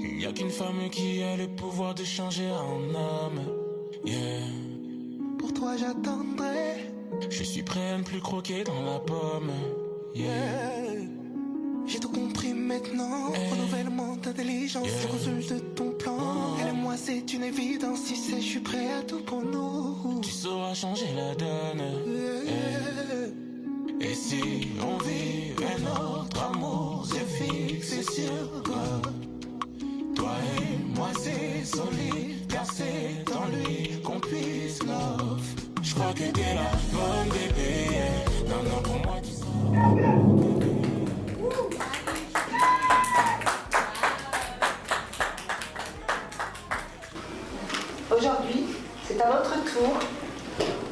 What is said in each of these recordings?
Il n'y a qu'une femme qui a le pouvoir de changer un homme. Yeah. Pour toi j'attendrai. Je suis prêt à ne plus croquer dans la pomme. Yeah. J'ai tout compris maintenant. Renouvellement d'intelligence, le résultat de ton plan. Elle et moi c'est une évidence. Si c'est, je suis prêt à tout pour nous. Tu sauras changer la donne. Et si on vit notre amour, c'est fixé sur toi. Toi et moi c'est solide, car c'est dans lui qu'on puisse love. Je crois que t'es la bonne bébé. Non, non, pour moi tu sais. Aujourd'hui, c'est à votre tour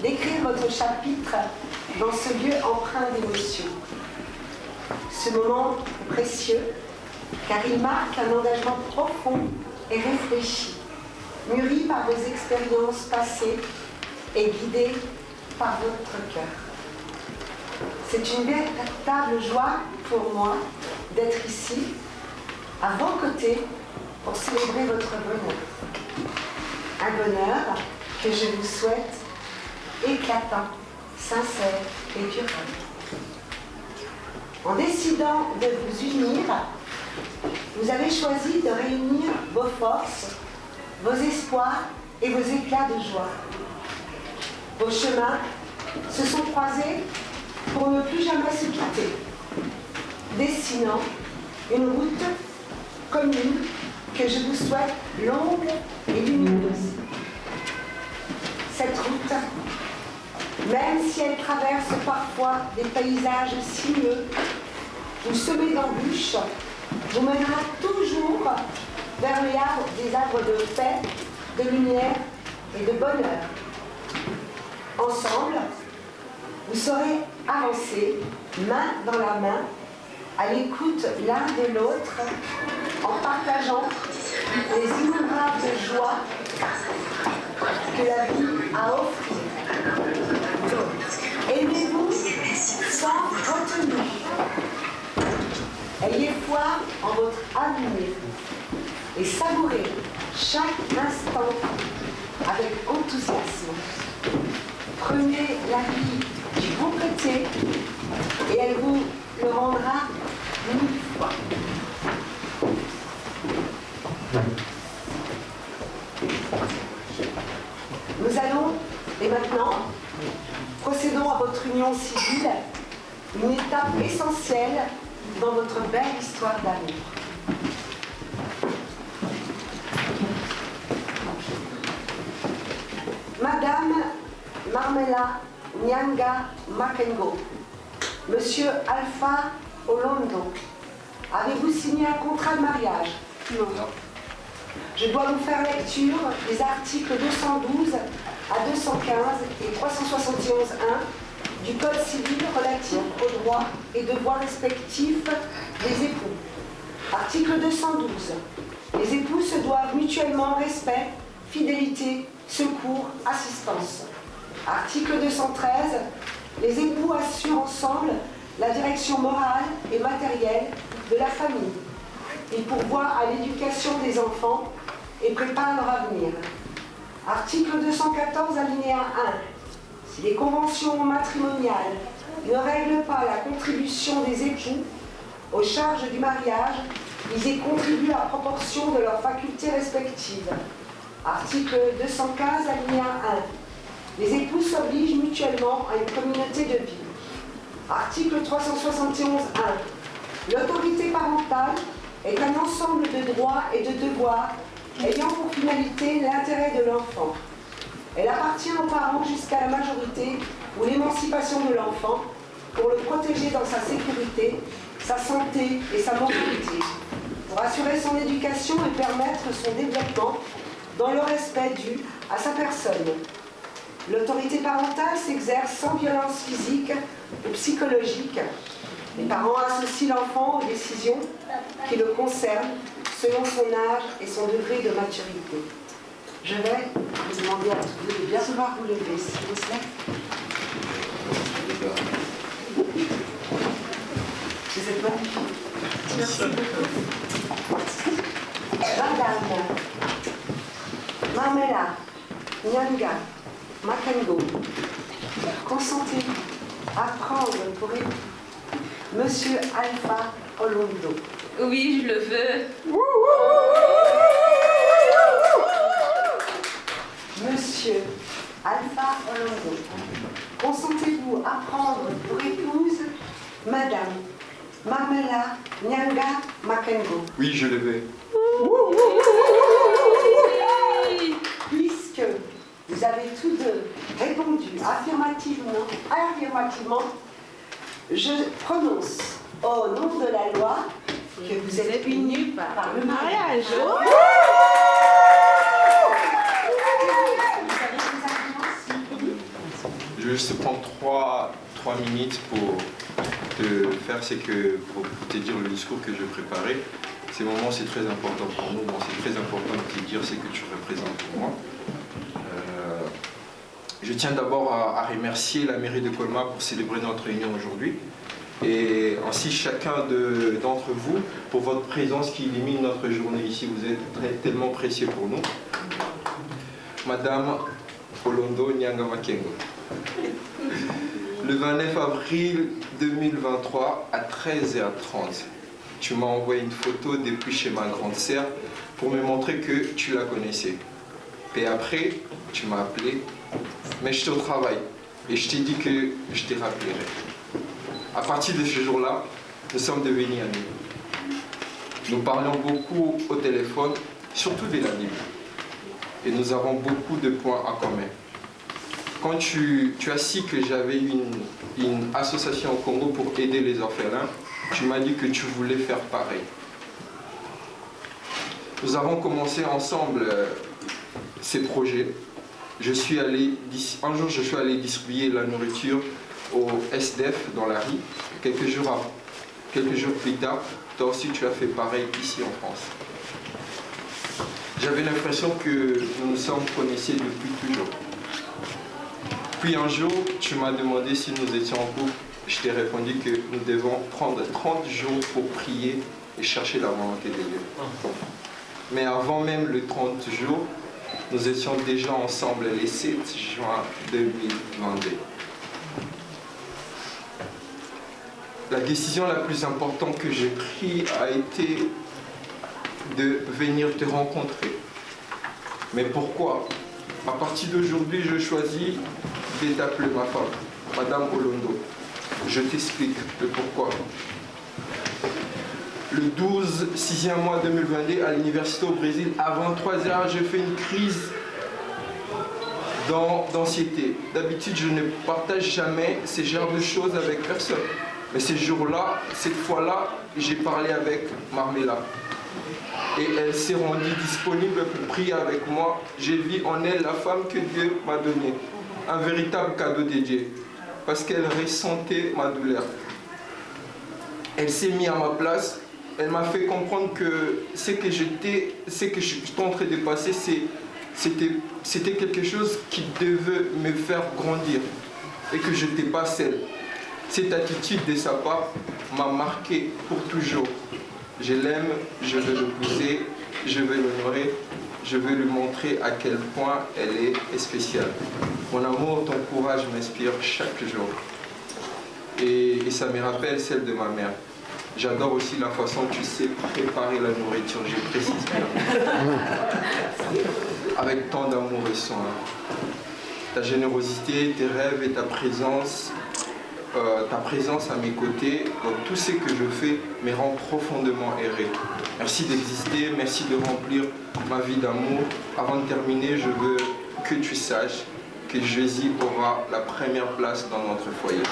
d'écrire votre chapitre dans ce lieu empreint d'émotion. Ce moment est précieux car il marque un engagement profond et réfléchi, mûri par vos expériences passées et guidé par votre cœur. C'est une véritable joie pour moi d'être ici, à vos côtés, pour célébrer votre bonheur. Un bonheur que je vous souhaite éclatant, sincère et durable. En décidant de vous unir, vous avez choisi de réunir vos forces, vos espoirs et vos éclats de joie. Vos chemins se sont croisés pour ne plus jamais se quitter, dessinant une route commune que je vous souhaite longue et lumineuse. Cette route, même si elle traverse parfois des paysages sinueux ou semés d'embûches, vous mènera toujours vers des arbres de paix, de lumière et de bonheur. Ensemble, vous saurez avancer, main dans la main, à l'écoute l'un de l'autre, en partageant les innombrables joies que la vie a offert. Aimez-vous sans retenue. Ayez foi en votre avenir et savourez chaque instant avec enthousiasme. Prenez la vie du bon côté et elle vous le rendra 1000 fois. Nous allons, et maintenant, procédons à votre union civile, une étape essentielle dans votre belle histoire d'amour. Madame Marmela Nyanga Makengo, Monsieur Alpha Olondo, avez-vous signé un contrat de mariage? Non. Je dois vous faire lecture des articles 212 à 215 et 371.1 du Code civil relatif aux droits et devoirs respectifs des époux. Article 212. Les époux se doivent mutuellement respect, fidélité, secours, assistance. Article 213. Les époux assurent ensemble la direction morale et matérielle de la famille. Ils pourvoient à l'éducation des enfants et préparent leur avenir. Article 214, alinéa 1. Si les conventions matrimoniales ne règlent pas la contribution des époux aux charges du mariage, ils y contribuent à proportion de leurs facultés respectives. Article 215, alinéa 1. Les époux s'obligent mutuellement à une communauté de vie. Article 371.1. L'autorité parentale est un ensemble de droits et de devoirs ayant pour finalité l'intérêt de l'enfant. Elle appartient aux parents jusqu'à la majorité ou l'émancipation de l'enfant pour le protéger dans sa sécurité, sa santé et sa moralité, pour assurer son éducation et permettre son développement dans le respect dû à sa personne. L'autorité parentale s'exerce sans violence physique ou psychologique. Les parents associent l'enfant aux décisions qui le concernent selon son âge et son degré de maturité. Je vais vous demander à tous deux de bien vouloir vous lever, s'il vous plaît. Vous êtes magnifiques. Merci beaucoup. Bien. Marmela, Nyanga, Makengo, consentez-vous à prendre pour époux Monsieur Alpha Olondo? Oui, je le veux. Monsieur Alpha Olondo, consentez-vous à prendre pour épouse Madame Marmela Nyanga Makengo? Oui, je le veux. Puisque vous avez tous deux répondu affirmativement, je prononce au nom de la loi que vous êtes unis par le mariage. Je vais juste prendre 3 minutes pour te dire le discours que je préparais. Ces moments, c'est très important pour nous. Bon, c'est très important de te dire ce que tu représentes pour moi. Je tiens d'abord à remercier la mairie de Colmar pour célébrer notre réunion aujourd'hui. Et ainsi chacun d'entre vous pour votre présence qui illumine notre journée ici. Vous êtes tellement précieux pour nous. Madame Olondo Nyanga Makengo. Le 29 avril 2023 à 13h30, tu m'as envoyé une photo depuis chez ma grande sœur pour me montrer que tu la connaissais. Et après, tu m'as appelé, mais j'étais au travail et je t'ai dit que je te rappellerai. À partir de ce jour-là, nous sommes devenus amis. Nous parlions beaucoup au téléphone, surtout de la Bible. Et nous avons beaucoup de points en commun. Quand tu as su que j'avais une association au Congo pour aider les orphelins, tu m'as dit que tu voulais faire pareil. Nous avons commencé ensemble ces projets. Un jour, je suis allé distribuer la nourriture au SDF dans la rue. Quelques jours plus tard, toi aussi tu as fait pareil ici en France. J'avais l'impression que nous nous sommes connus depuis toujours. Puis un jour, tu m'as demandé si nous étions en couple. Je t'ai répondu que nous devons prendre 30 jours pour prier et chercher la volonté de Dieu. Mais avant même le 30 jours, nous étions déjà ensemble le 7 juin 2022. La décision la plus importante que j'ai prise a été de venir te rencontrer. Mais pourquoi? À partir d'aujourd'hui, je choisis de t'appeler ma femme, Madame Olondo. Je t'explique le pourquoi. Le 12, 6e mois 2022, à l'université au Brésil, à 23h, j'ai fait une crise d'anxiété. D'habitude, je ne partage jamais ce genre de choses avec personne. Mais ce jour-là, cette fois-là, j'ai parlé avec Marmela. Et elle s'est rendue disponible pour prier avec moi. J'ai vu en elle la femme que Dieu m'a donnée. Un véritable cadeau de Dieu. Parce qu'elle ressentait ma douleur. Elle s'est mise à ma place. Elle m'a fait comprendre que ce que j'étais en train de passer, c'était quelque chose qui devait me faire grandir. Et que je n'étais pas seule. Cette attitude de sa part m'a marqué pour toujours. Je l'aime, je veux l'épouser, je veux l'honorer, je veux lui montrer à quel point elle est spéciale. Mon amour, ton courage m'inspire chaque jour. Et ça me rappelle celle de ma mère. J'adore aussi la façon dont tu sais préparer la nourriture, je précise bien. Avec tant d'amour et soin. Ta générosité, tes rêves et ta présence à mes côtés, dans tout ce que je fais, me rend profondément heureux. Merci d'exister, merci de remplir ma vie d'amour. Avant de terminer, je veux que tu saches que Jésus aura la première place dans notre foyer.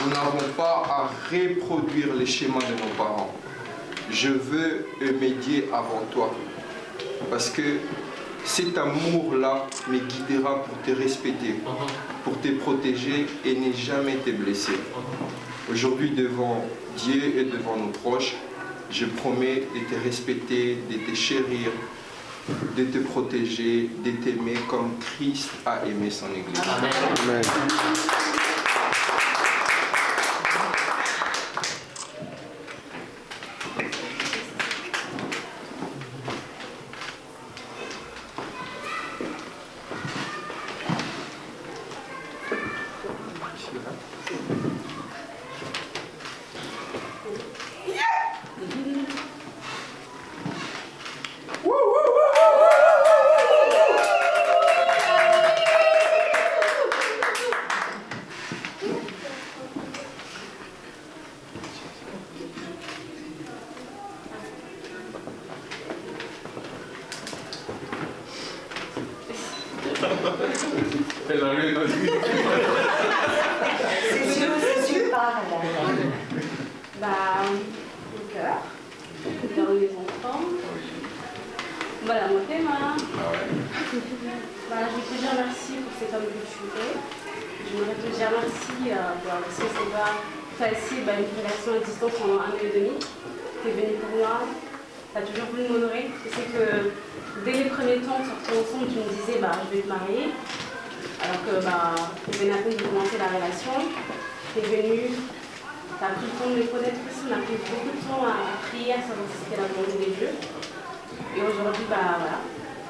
Nous n'avons pas à reproduire les schémas de nos parents. Je veux médier avant toi. Parce que cet amour-là me guidera pour te respecter, pour te protéger et ne jamais te blesser. Aujourd'hui, devant Dieu et devant nos proches, je promets de te respecter, de te chérir, de te protéger, de t'aimer comme Christ a aimé son Église. Amen. Elle a rien dit. C'est sûr, parle. Bah, mon cœur, le cœur de mes enfants. Voilà, mon témoin. Voilà, je veux te dire merci pour cet homme que tu es. J'aimerais te dire merci parce que c'est pas facile, une relation à distance pendant 1 an et demi. Tu es venu pour moi, tu as toujours voulu m'honorer. Je sais que dès les premiers temps, en sortant ensemble, tu me disais je vais te marier. Alors que tu venais à peine de commencer la relation. Tu es venu, tu as pris le temps de me connaître aussi, on a pris beaucoup de temps à prier, à savoir si c'était la volonté des dieux. Et aujourd'hui, voilà,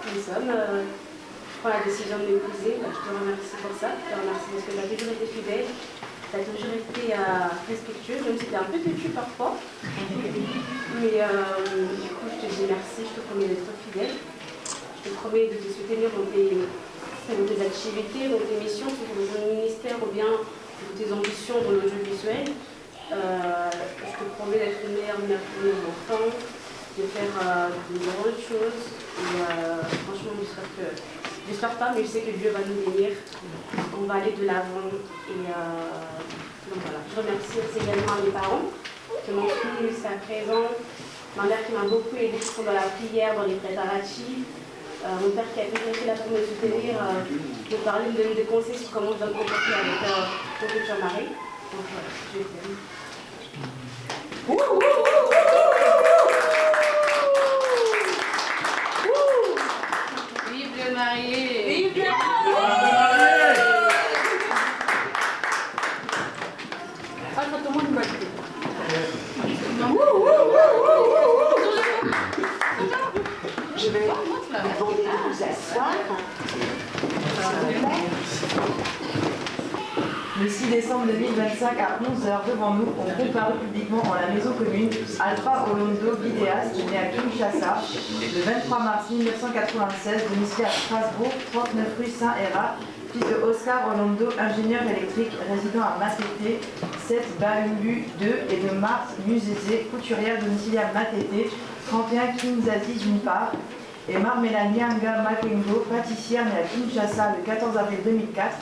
nous sommes. Je prends la décision de m'épouser. Je te remercie pour ça. Je te remercie parce que tu as toujours été fidèle. Tu as toujours été respectueux, même si tu es un peu têtu parfois. Mais du coup, je te dis merci. Je te promets d'être fidèle. Je te promets de te soutenir dans tes activités, dans tes missions, que ce soit dans ton ministère ou bien dans tes ambitions dans l'audiovisuel. Je te promets d'être une meilleure mère pour mes enfants, de faire de grandes choses. Et franchement, j'espère pas, mais je sais que Dieu va nous bénir. On va aller de l'avant. Et donc voilà. Je remercie aussi également mes parents qui m'ont soutenu jusqu'à présent. Ma mère qui m'a beaucoup aidée dans la prière, dans les préparatifs. Mon père qui a toujours été là pour me soutenir, de parler, me donner des conseils sur comment je dois me comporter avec mon futur mari. Donc voilà, je t'aime. Vive le marié! Vive le marié! Ah, tout le monde va le Je vais vous demander de vous asseoir. Le 6 décembre 2025 à 11h devant nous, on compare publiquement en la maison commune Alpha Olondo vidéaste né à Kinshasa le 23 mars 1996, domicile à Strasbourg, 39 rue Saint-Hérat, fils de Oscar Olondo, ingénieur électrique résidant à Matete, 7 Bahulu 2 et de Marthe Musezé, couturière domiciliaire Matete, 31 Kinzazi Junipar, et Marmela Nyanga Makengo, pâtissière née à Kinshasa le 14 avril 2004,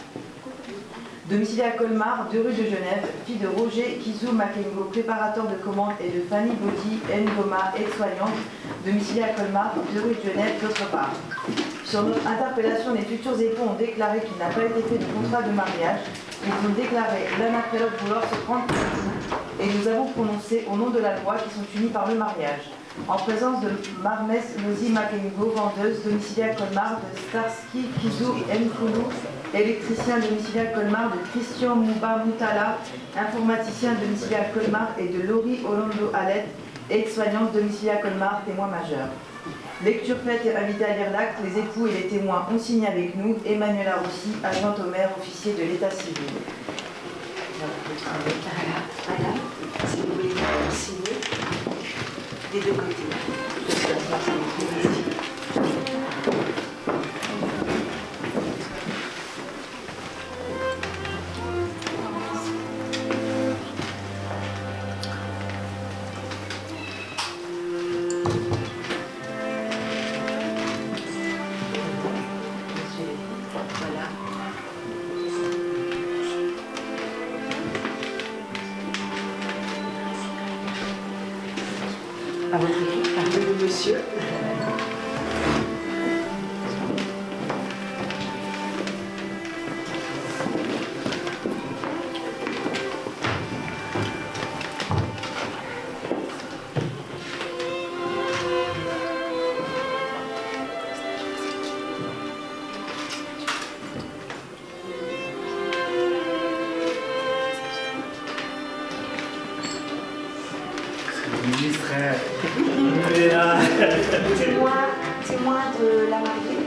domiciliée à Colmar, 2 rue de Genève, fille de Roger Kizou Makengo, préparateur de commandes, et de Fanny Bodi Ngoma, aide-soignante, domiciliée à Colmar, 2 rue de Genève, d'autre part. Sur notre interpellation, les futurs époux ont déclaré qu'il n'a pas été fait de contrat de mariage. Ils ont déclaré l'un après l'autre vouloir se prendre pour époux, et nous avons prononcé au nom de la loi qu'ils sont unis par le mariage. En présence de Marmes Lozi Makengo, vendeuse, domiciliée à Colmar, de Starsky Kizou Mkoulou, électricien domicilié à Colmar, de Christian Mouba Moutala, informaticien domicilié à Colmar, et de Laurie Olondo Alet, aide-soignante domiciliée à Colmar, témoin majeur. Lecture faite et invité à lire l'acte, les époux et les témoins ont signé avec nous. Emmanuela Rossi, adjointe au maire, officier de l'état civil. Voilà, si vous voulez signer des deux côtés. À votre équipe, pardon, monsieur. Témoin de la mariée.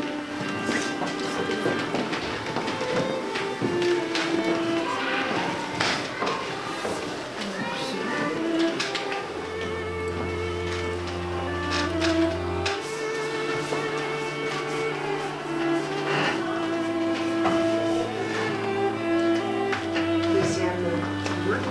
Deuxième témoin.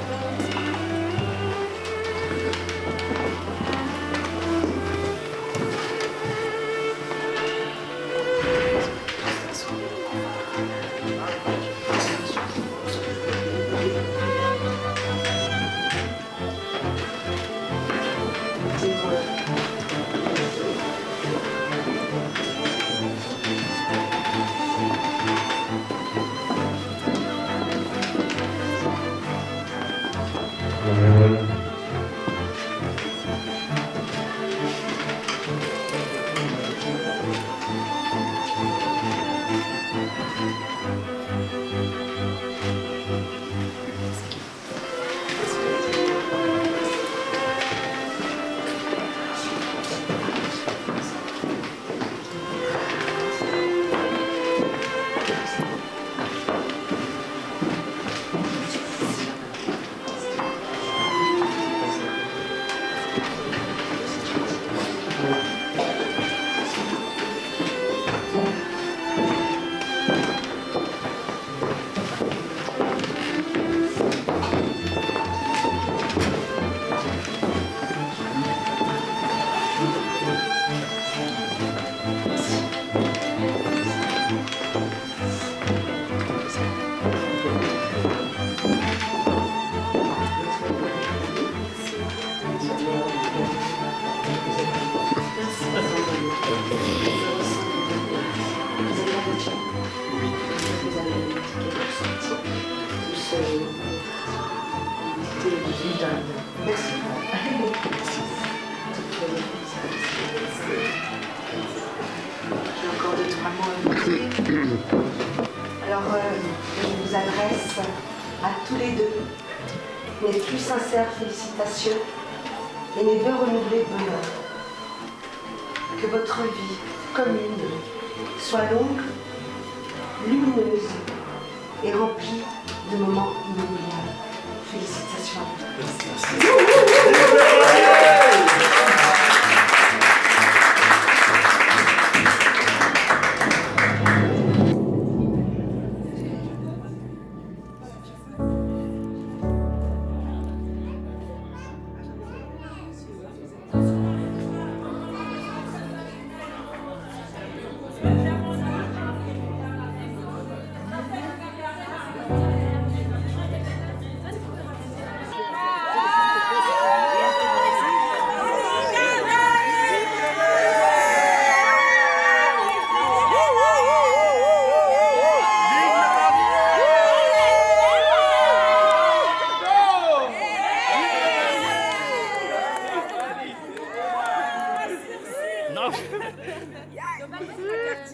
Alors, je vous adresse à tous les deux mes plus sincères félicitations et mes vœux renouvelés de bonheur. Que votre vie commune soit longue, lumineuse et remplie de moments inoubliables. Félicitations à vous.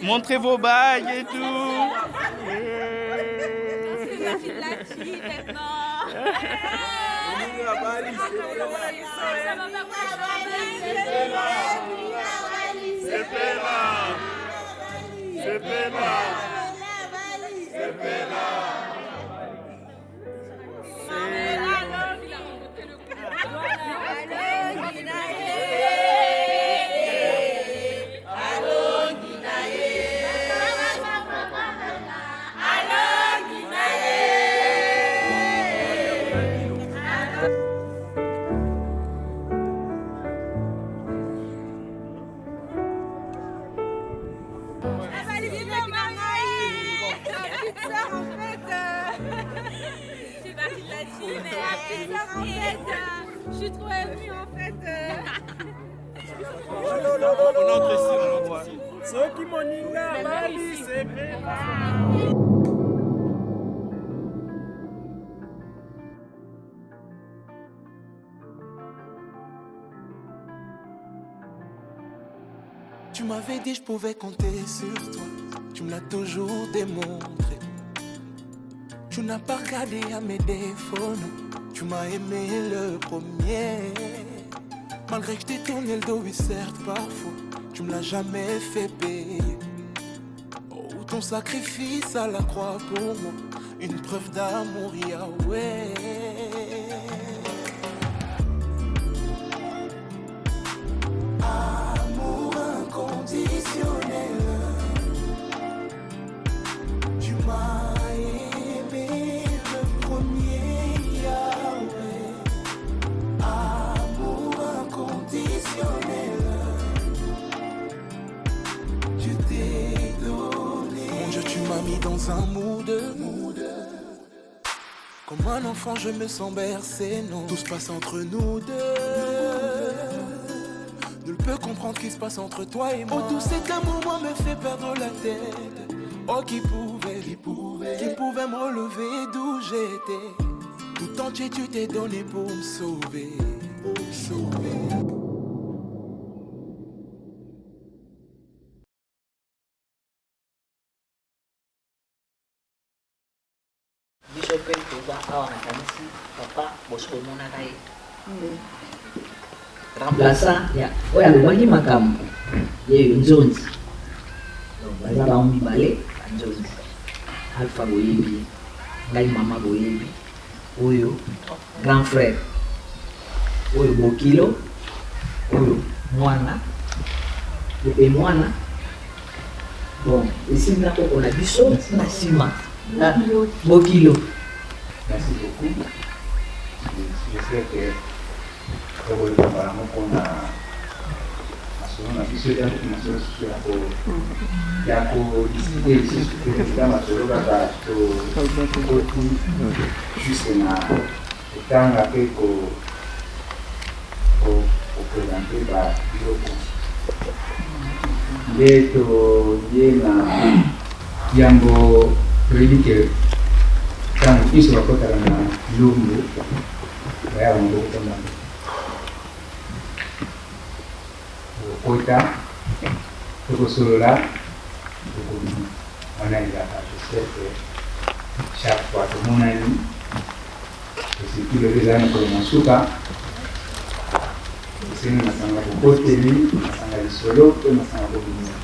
Montrez vos bagues et tout. C'est la fille de la fille maintenant. Je suis trop émue en fait. On entre ici, on entre ici. Ceux qui m'ont dit là, c'est Tu m'avais dit je pouvais compter sur toi, tu me l'as toujours démontré. Tu n'as pas regardé à mes défauts, non. Tu m'as aimé le premier. Malgré que je t'ai tourné le dos, oui certes parfois, tu me l'as jamais fait payer. Oh, ton sacrifice à la croix pour moi, une preuve d'amour, Yahweh. Amour inconditionnel, tu m'as aimé le premier, Yahweh. Amour inconditionnel, tu t'es donné. Mon Dieu, tu m'as mis dans un mood. Comme un enfant, je me sens bercé, non. Tout se passe entre nous deux. Nul peut comprendre ce qui se passe entre toi et moi. Oh, tout cet amour, moi, me fait perdre la tête. Oh, qui pouvait me relever d'où j'étais. Tout entier, tu t'es donné pour me sauver. biso mpe toza awa na kanisi papa bosokomonaka ye remplaçant oyo alobaki makambo yeyo nzonzi baza bango mibale banzonzi alpha boyebi ngai mama boyebi oyo grand frère oyo bokilo oyo mwana epe mwana bon esili na koko na biso na nsima Bokilo. Merci beaucoup. J'espère que vous allez apparemment qu'on a discuté ici juste na etanga pe ko présenter ba biloko nde toye na yango toyebi ke ntango biso bakotaka na lumbu baya bango kotonda okota tokosolola tokobima on a j'espère que chaque fois que mon ami, et surtout le deux années comme mon souka, c'est une massanga de côté lui, massanga de solo, et massanga de lumière.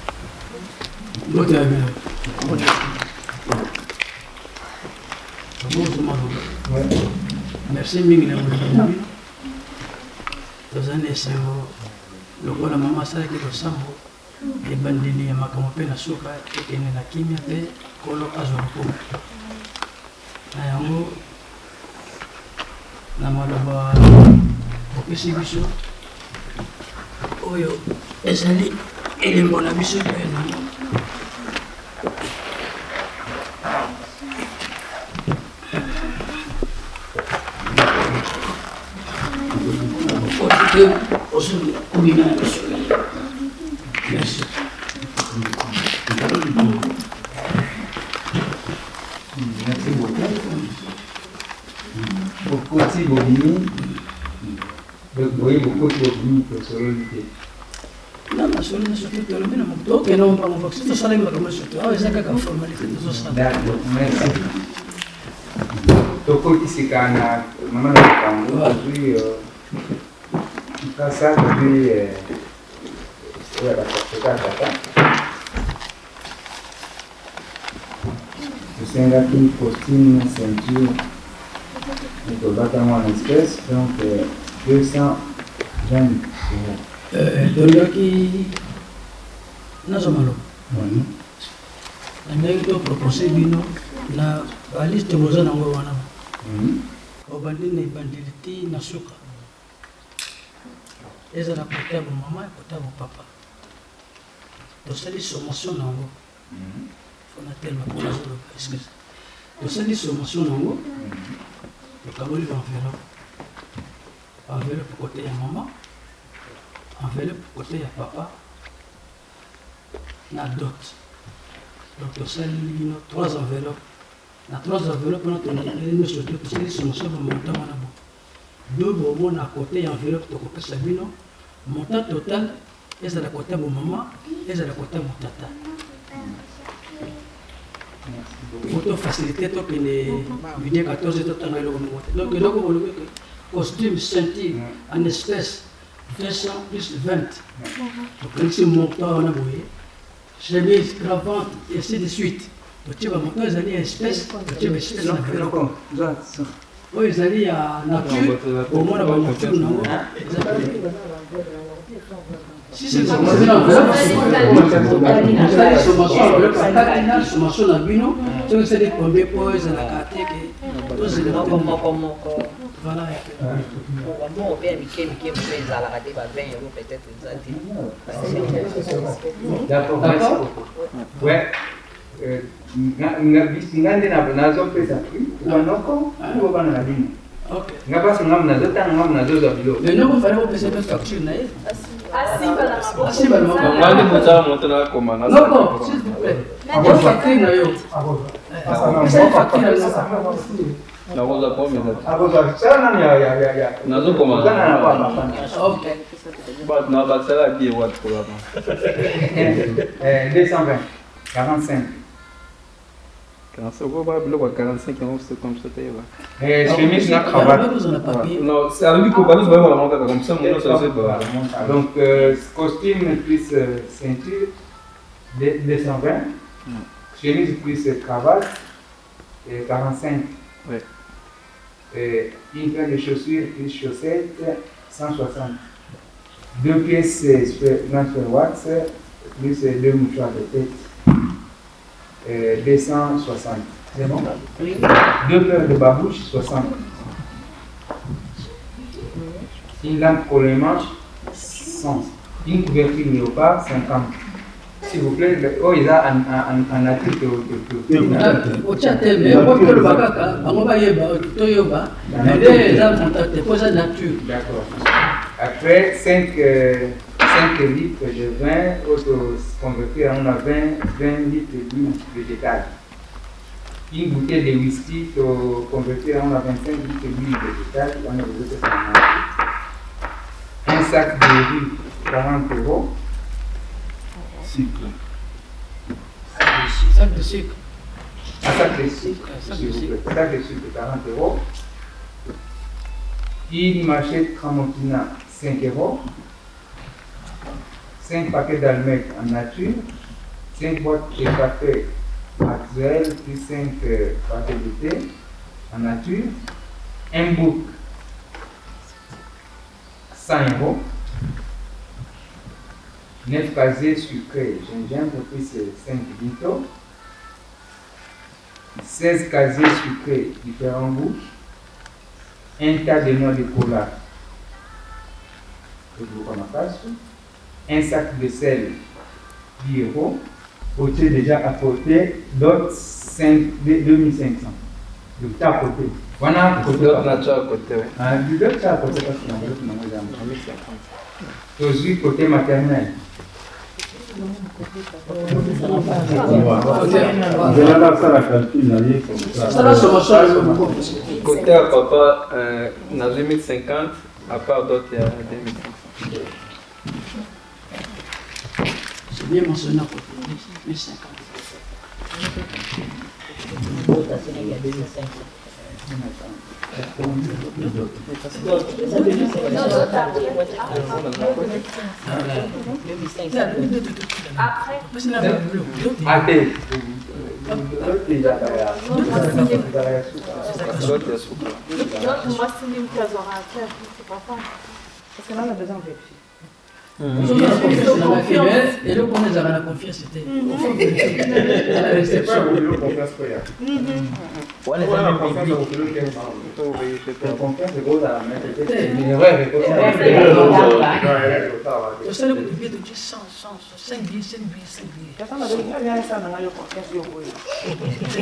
Merci mingi tozane sango lokola mama asalaki losambo ebandeli ya makambo mpe na suka ekende na kimia mpe kolo azwa mpumu na yango na maloba opesi biso oyo ezali elembo na biso mpe nango Merci. Merci beaucoup. Beaucoup de Bobini. Donc, vous voyez beaucoup de Bobini pour se réunir. Non, ma soeur, je suis tout le monde. Donc, non, pas mon box. Tout ça, là, comme je suis. Ah, c'est qu'à formalité. D'accord, merci. Donc, ici, quand maman a aujourd'hui, ça, depuis. Osengaki costume, ceinture, et tobatamo en espèces, donc 220 euros. Tolingaki nazomalo andaki topropose bino na baliste boza nango wana obandi na ebandeli ti na suka ezala kota ya bomama ekota ya bopapa tosali sommation nango fona telema mpona azoloba excuse tosali sommation nango tokaboli enveloppe kote ya mama enveloppe côté ya papa na dot donc tosali bino 3 enveloppes na 3 enveloppes wana tonaleli surtout tosali sommation bamontant wana bo deux bobo na côté ya enveloppe tokopesa bino montant total ezala côté ya bomama ezala côté ya motata photo facilité tokende vidéo 14 totanga eloko moko te donc eloko bolobi costume ceinture en espèce 200 plus 20. Donc, c'est mon montant en aboué. Chemise, cravate, et ainsi de suite. Donc, tu vas monter, ils allaient à espèce, tu vas espèce à la oui, ils allaient à nature, au moins, la nature, non. Si c'est ça, c'est la sommation à Bino, c'est des premiers points, c'est la carte, c'est le voilà. Bon, bien, peut-être d'accord, merci beaucoup. Ouais. Ngande nazo pesa prix wanoko ngo bana na bino. OK. Ngapasa ngamna zotanga ngamna zozo bilo. Mais non, il fallait pesa de facture na ye. Asimba na mama. Ngande mutsa mutana koma na. Non, s'il vous plaît. Abo facture na yo. Pesa facture na yo. Na roza pomme na. Aboza sana ya. Nazo koma. OK. Ba na ba sala ki wat ko ba. 220 45. 45 euros, le 45 euros, c'est comme ça. Chemise na cravate. Non, c'est avec du copain, nous allons la comme ça, mon ça c'est pas. Donc, costume plus ceinture, 220. Chemise plus cravate, 45. Oui. Une paire de chaussures plus chaussettes, 160. 2 pièces wax, plus 2 mouchoirs de tête. 260. C'est bon? Oui. 2 paires de babouches, 60. Une lampe pour les manches, 100. Une couverture léopard, 50. S'il vous plaît, oh, il y a un article que d'accord. Après, 5 litres de vin, auto-convertir en 20 litres d'huile végétale. Une bouteille de whisky, convertir en 25 litres d'huile végétale. Un sac de riz, 40 euros. Cycle. Sac de sucre. Un sac de sucre, s'il vous plaît. Un sac de sucre, 40 €. Une machette Tramontina, 5 €. 5 paquets d'allumettes en nature. 5 boîtes de café actuel, plus 5 paquets de thé en nature. Un bouc, 100 €. 9 casiers sucrés, gingembre, plus 5 guiteaux. 16 casiers sucrés, différents goûts. Un tas de noix de cola, un sac de sel, 10 €. Au-dessus déjà apporté, d'autres 2500. Donc, tu as apporté. On a apporté. On a déjà apporté, oui. Ah, du deux, tu as apporté parce qu'on a d'autres noms. 18 côté maternel. Côté à papa, on a 2050, à part d'autres, il y a 2050. C'est bien mentionné à côté, 1050. Et le premier à la confiance, c'était. C'est pas le confiance.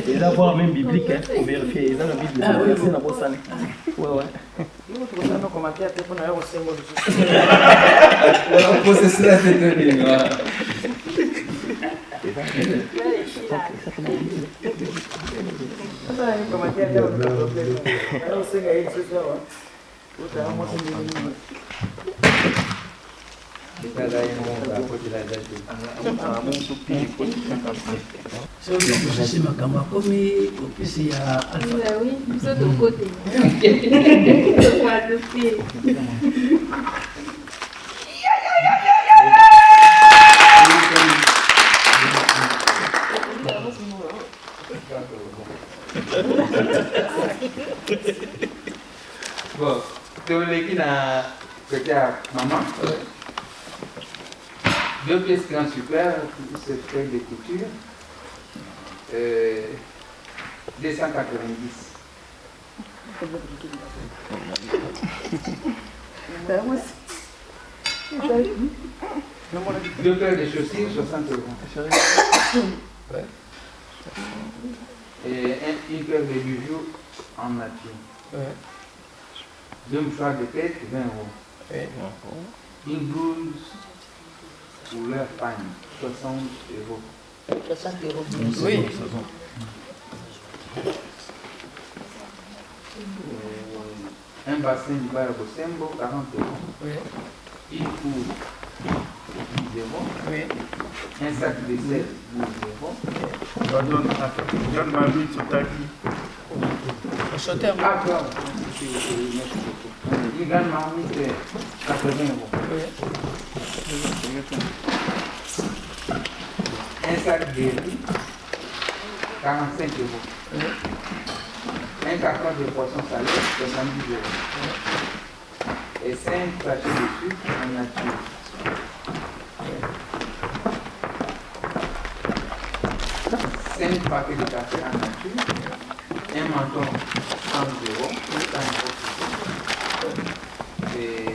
Et d'avoir même biblique, pour vérifier. Ils ont la Bible. Ah oui, c'est la bosse. Ouais, ouais. C'est ma camarade comme il y a Alpha. Oui, vous êtes de côté. Bon, tu as côté à maman. Deux pièces grand super, ce fait de couture. 290. Deux paires de chaussures, 60 €. Ouais. Et une paire de bijoux en nature. Ouais. Deux mouchoirs de tête, 20 €. Ouais. Une blouse couleur pagne, 60 €. 60 €. Oui. Un bassin du bar Bosembo, 40 €. Oui. Une cour, 10 €. Oui. Un sac de sel, 12 €. John Marie Sotaki. Ah, claro. Une grande marmite, 80 €. Oui. Un sac de riz, 45 €. Oui. Un carton de poisson salé, 70 €. Et 5 sachets de sucre en nature. Cinq paquets de café en nature. Un menton, 100 €. Et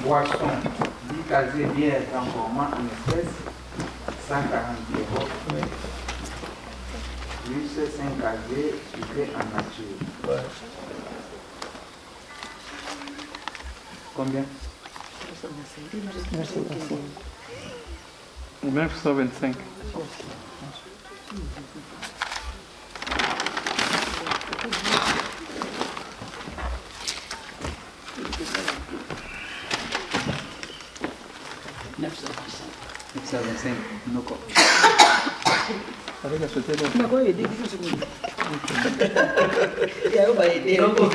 boisson, 10 casiers bière transformant en espèces, 140 €. Plus 5 casiers sucrés en nature. Ouais. Combien? 925. No Avec la sauté donc.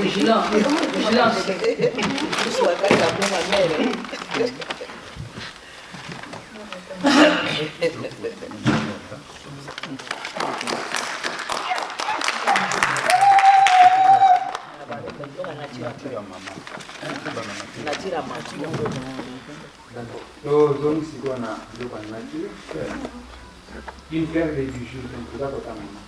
Vigilance. Donc, si on a le nature, une paire de bijoux, donc vous avez ta maman.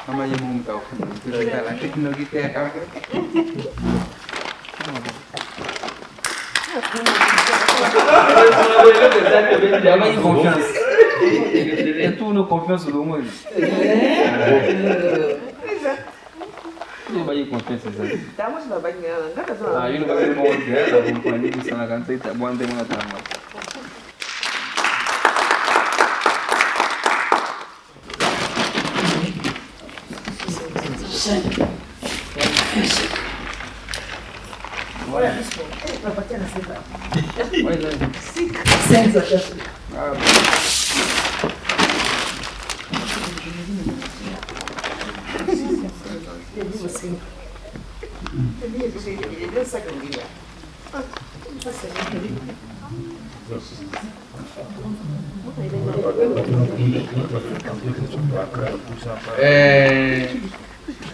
Mama yang mau tahu, kita lagi teknologi teh. Jamais confiance. Et tout nos confiance au moins. Não vai confiança sabe. Estamos na banha, não tá só. Ah, eu não vai ver mal de ela, vou pôr ali na canção e tá bom tem uma trama. Olha, vai bater na cidade. Olha. 5 anos.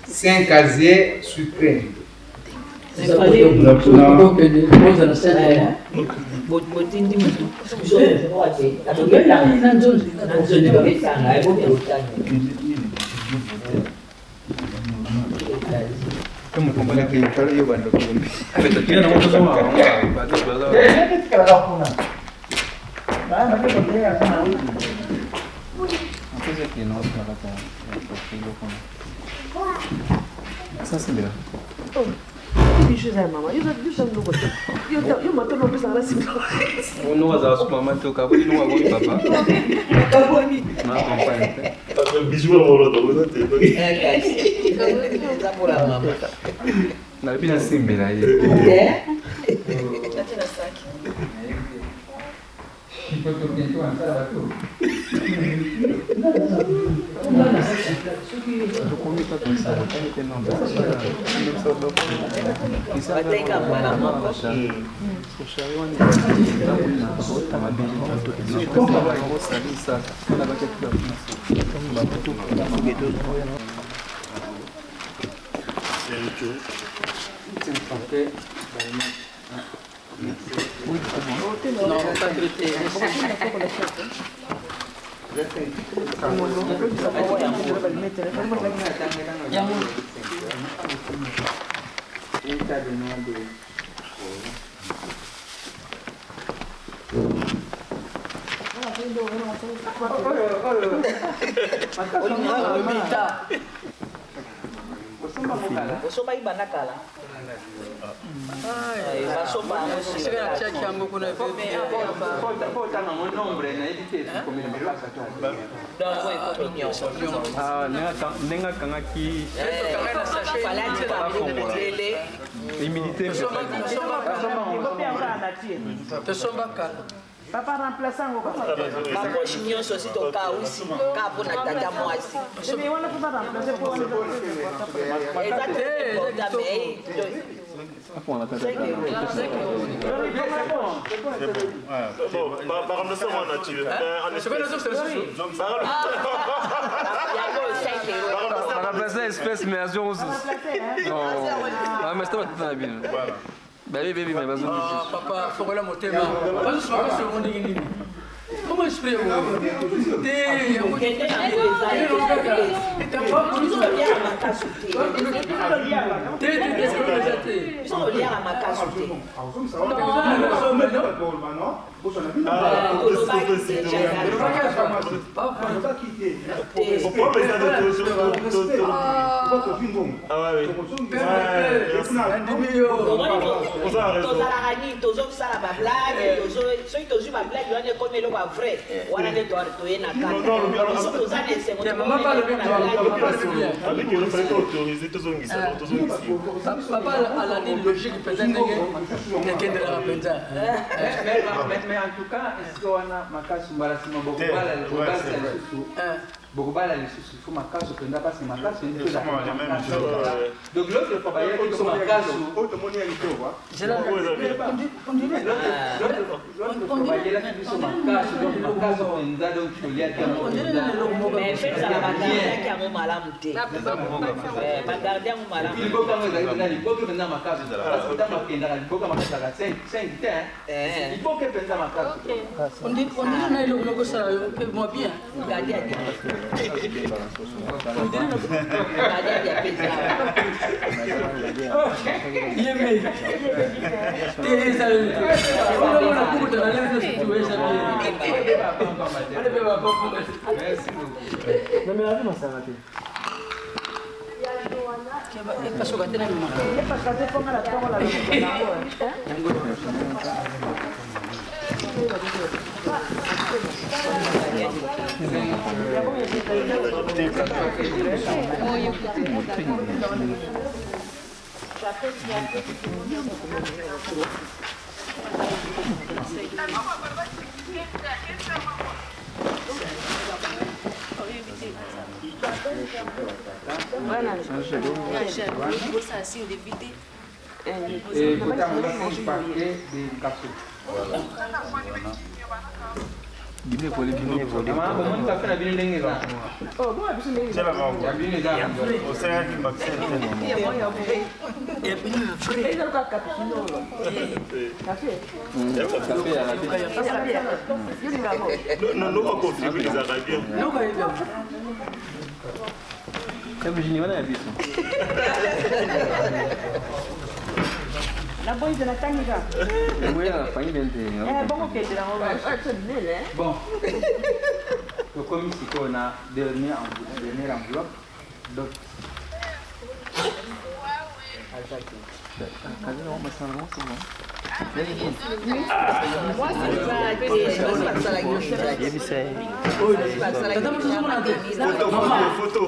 C'est un casier suprême. Como compara que yo yo cuando não vas a supermarché tu acabas não agora papa não acompanha bisou no loto na pina simbira aí Non, pas traité. Osoma ibana kala. Papa remplaçant au papa. Ma poche nyonso si to ka aussi ka pona tata mwasi. Mais on ne peut pas remplacer pour remplacer l'espèce mais à 0 non ah mais c'est pas bien baby mais vas-y Papa faut que la montée là vas-y je vais se rendre nini comment expliquer vrai. wana nde toye na kati toza na esengo avec il fallait autoriser tozongisa papa alandi logique peut-être nekendela penza mais en tout cas est-ce que wana makasu mbala sima bokobala lisusu faut makasu penza parce que makasu ni chose donc l'autre fois baye ko makasu otomoni ya litowa Bon, comme ici on a dernière enveloppe, donc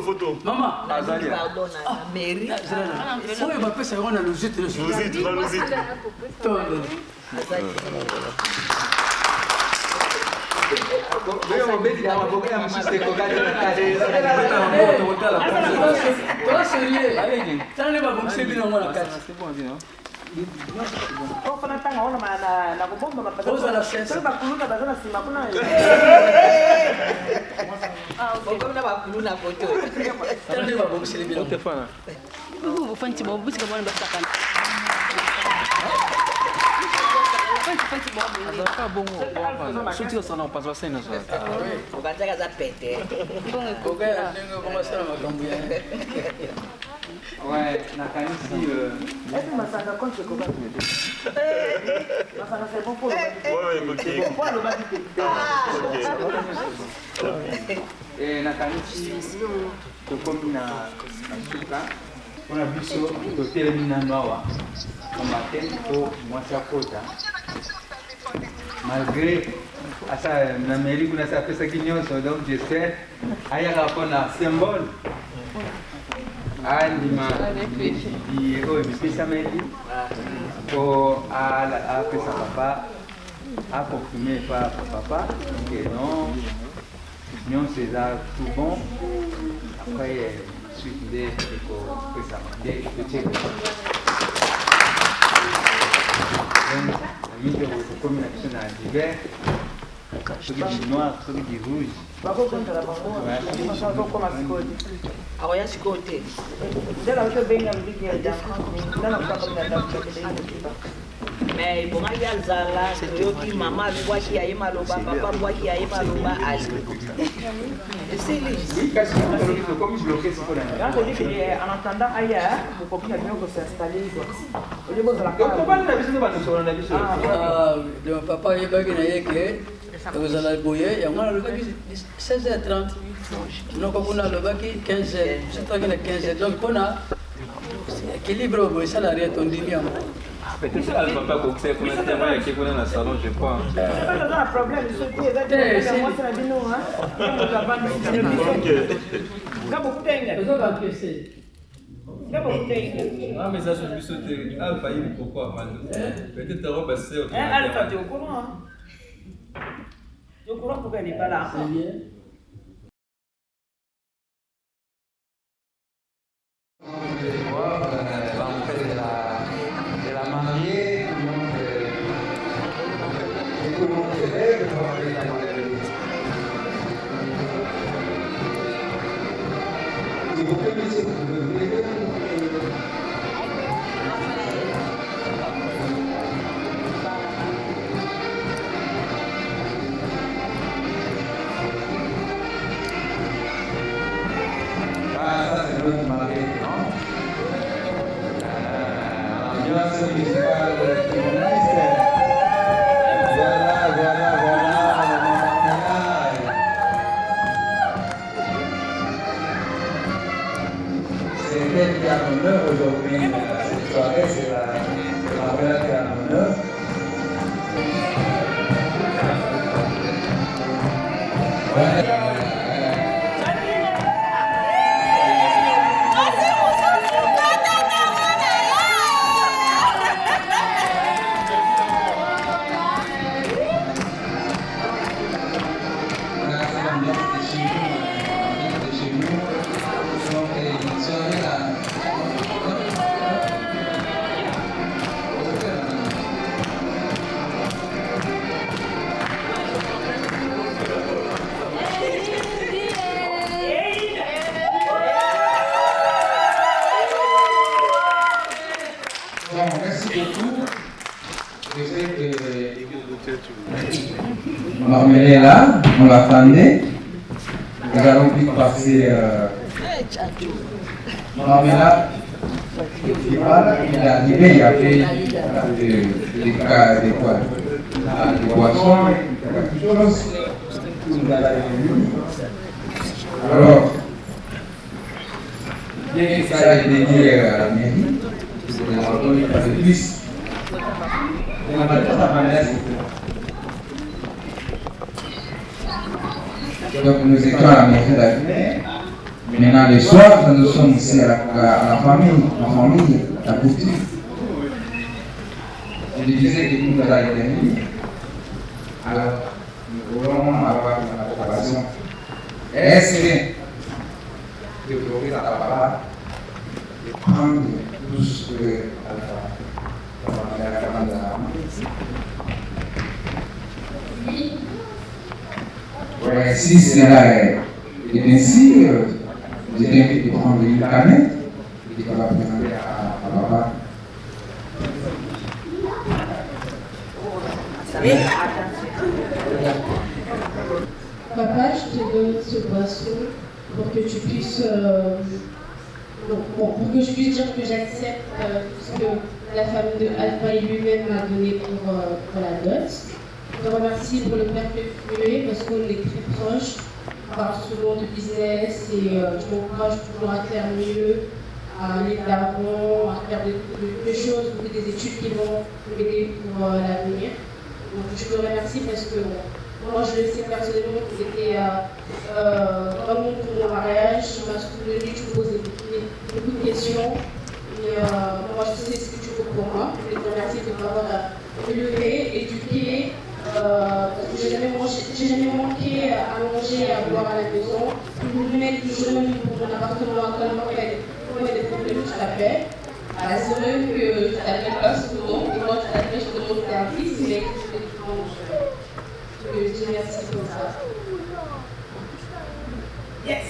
photo. Maman. Pardon, mairie. Oui, ma pèse, on a le jet. ouais, nakanisi est-ce que masanga compte c'est comment masanga c'est bon pour le et nakanisi tokomi na suka mpona biso totelemi nano awa na matin po mwasi akota malgré asa na mairie kuna asa apesaki nyonso donc j'espère ayaka mpona symbole andima oyo bipesameli po apesa papa aconfirme pa papa que non nyonso eza tout bon après suite nde ekopesama nde ekoteka mingi okomi na biso na divers soki di noir soki di rouge bakokondela bango bakokoma sikoyo akoya sikoyo te ndela otobenga mbiki ya ndana kubakoaa mais ebongaki azala toyoki mama alobwaki yaye maloba papa abwaki yaye maloba ali esili en attendant aya bokoki na bino kosinstalle papa ayebaki na ye ke ekozala boye yango alobaki 16h30 noko kuna alobaki 15h sotaki na 15h donc mpona équilibre boye esalari etondimi yango Peut-être qu'elle ne va pas boxer pour un témoin qui est dans le salon, je crois. C'est un problème, je suis moi, c'est la bino, hein. Ah, mais ça, je me suis sauté. Alpha, il est pourquoi, Mando? Peut-être que Rob a sauté. Alpha, tu es au courant, hein? Tu es au courant pourquoi elle n'est pas là? C'est bien. De la mariée, tout le monde se lève pour aller la mariée. S'il vous plaît, monsieur, vous pouvez vous lever. Ah, ça c'est notre mariée, non? L'ambiance musicale communiste. Voilà, c'est elle qui a l'honneur aujourd'hui. Cette soirée, c'est la Marmela qui a l'honneur. Merci beaucoup. Je sais que Marmela est là, on l'attendait. Nous allons vite passer. Marmela, il est arrivé, il y avait des cas, des boissons, quelque chose. Alors, bien que ça ait été dit à la mairie, donc nous étions à la mairie d'Aguilé. Maintenant le soir, nous sommes ici à la famille, la boutique. Je disais que tout à l'heure est terminé. Alors, nous voulons avoir une approbation. Est-ce que de trouver la parole de prendre tout ce que ouais, si cela est ainsi, je t'invite de prendre une canette et de la présenter à papa. Papa, je te donne ce boisson pour que tu puisses pour que je puisse dire que j'accepte ce que la famille de Alpha et lui-même m'a donné pour la dot. Je te remercie pour le père Flué parce qu'on est très proches. On parle souvent de business et je m'encourage toujours à faire mieux, à aller de l'avant, à faire des choses, des études qui vont m'aider pour l'avenir. Donc je te remercie parce que moi je le sais personnellement que c'était vraiment pour mon mariage. Il m'a soutenu, tu me posais beaucoup de questions. Et moi je sais ce que tu veux pour moi. Je te remercie de m'avoir élevé, éduqué. Parce que j'ai jamais manqué à manger et à boire à la maison. Vous me mettez toujours même pour mon appartement à Colmar, il y a des problèmes, je t'appelle. C'est vrai que je t'appelle pas souvent, et moi je t'appelle, je te demande tes services, mais je dis merci pour ça. Yes!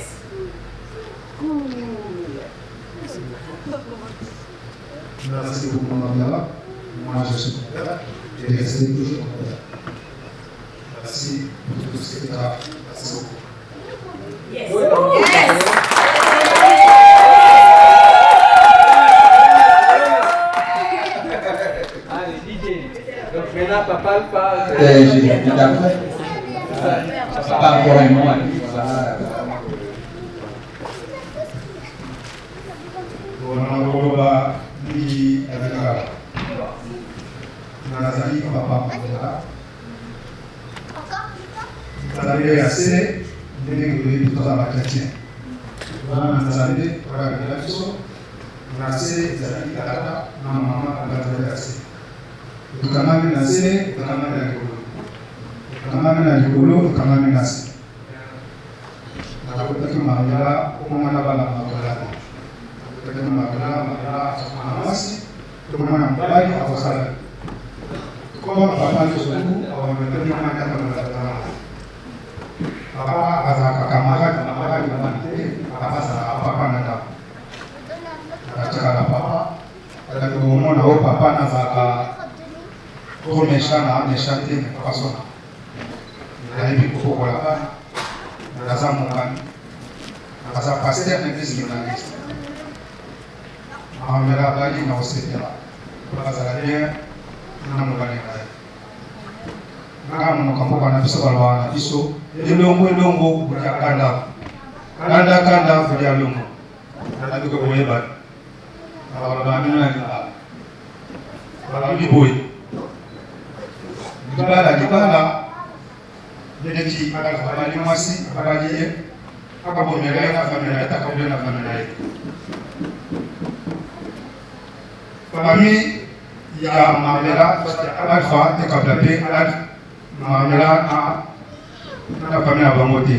Merci beaucoup, Marmela. Moi, je suis ton père. Je vais rester toujours ton père. Merci pour tout ce que tu as fait. Merci beaucoup. Yes! Allez, DJ. Donc maintenant, papa le parle. J'ai dit d'après. Pas encore un mois. On a papa Mandela. Nzambe assez ndenge toyebi tozala chrétien. Wana Nzambe toyabela biso na se ezalaki tata na mama Nzambe assez. Tokamami na se, tokamami na likolo. Tokamami na likolo, tokamami na se. Nakotaki Mandela komona bana Mandela. Nakotaki Mandela na mwasi, tomona mbali akosala. Comme papa nyonso awamekaki mwana kaka Mandela. Papa azalaka camarade na maladi wana te, papa azalaka papa na ndako. Atikala papa, alaki komona oyo papa nazalaka trop méchant na méchant te mais papa sona. Nayebi kokokola bana, naza mongami, naza pasteur na église ménagiste. Amela bali na osepela, bazala bien na mongani na ye. Nga monoko mboka na biso balobaka na biso elongo bulia kanda kanda bulia longo nabi ko boyeba baloba mino na libala balobi boye libala neti abali mwasi abali ye akabomela ye na famille ye takabomela na famille ye famille ya Mandela Alpha te kabla pe Mandela na famille à Bangote.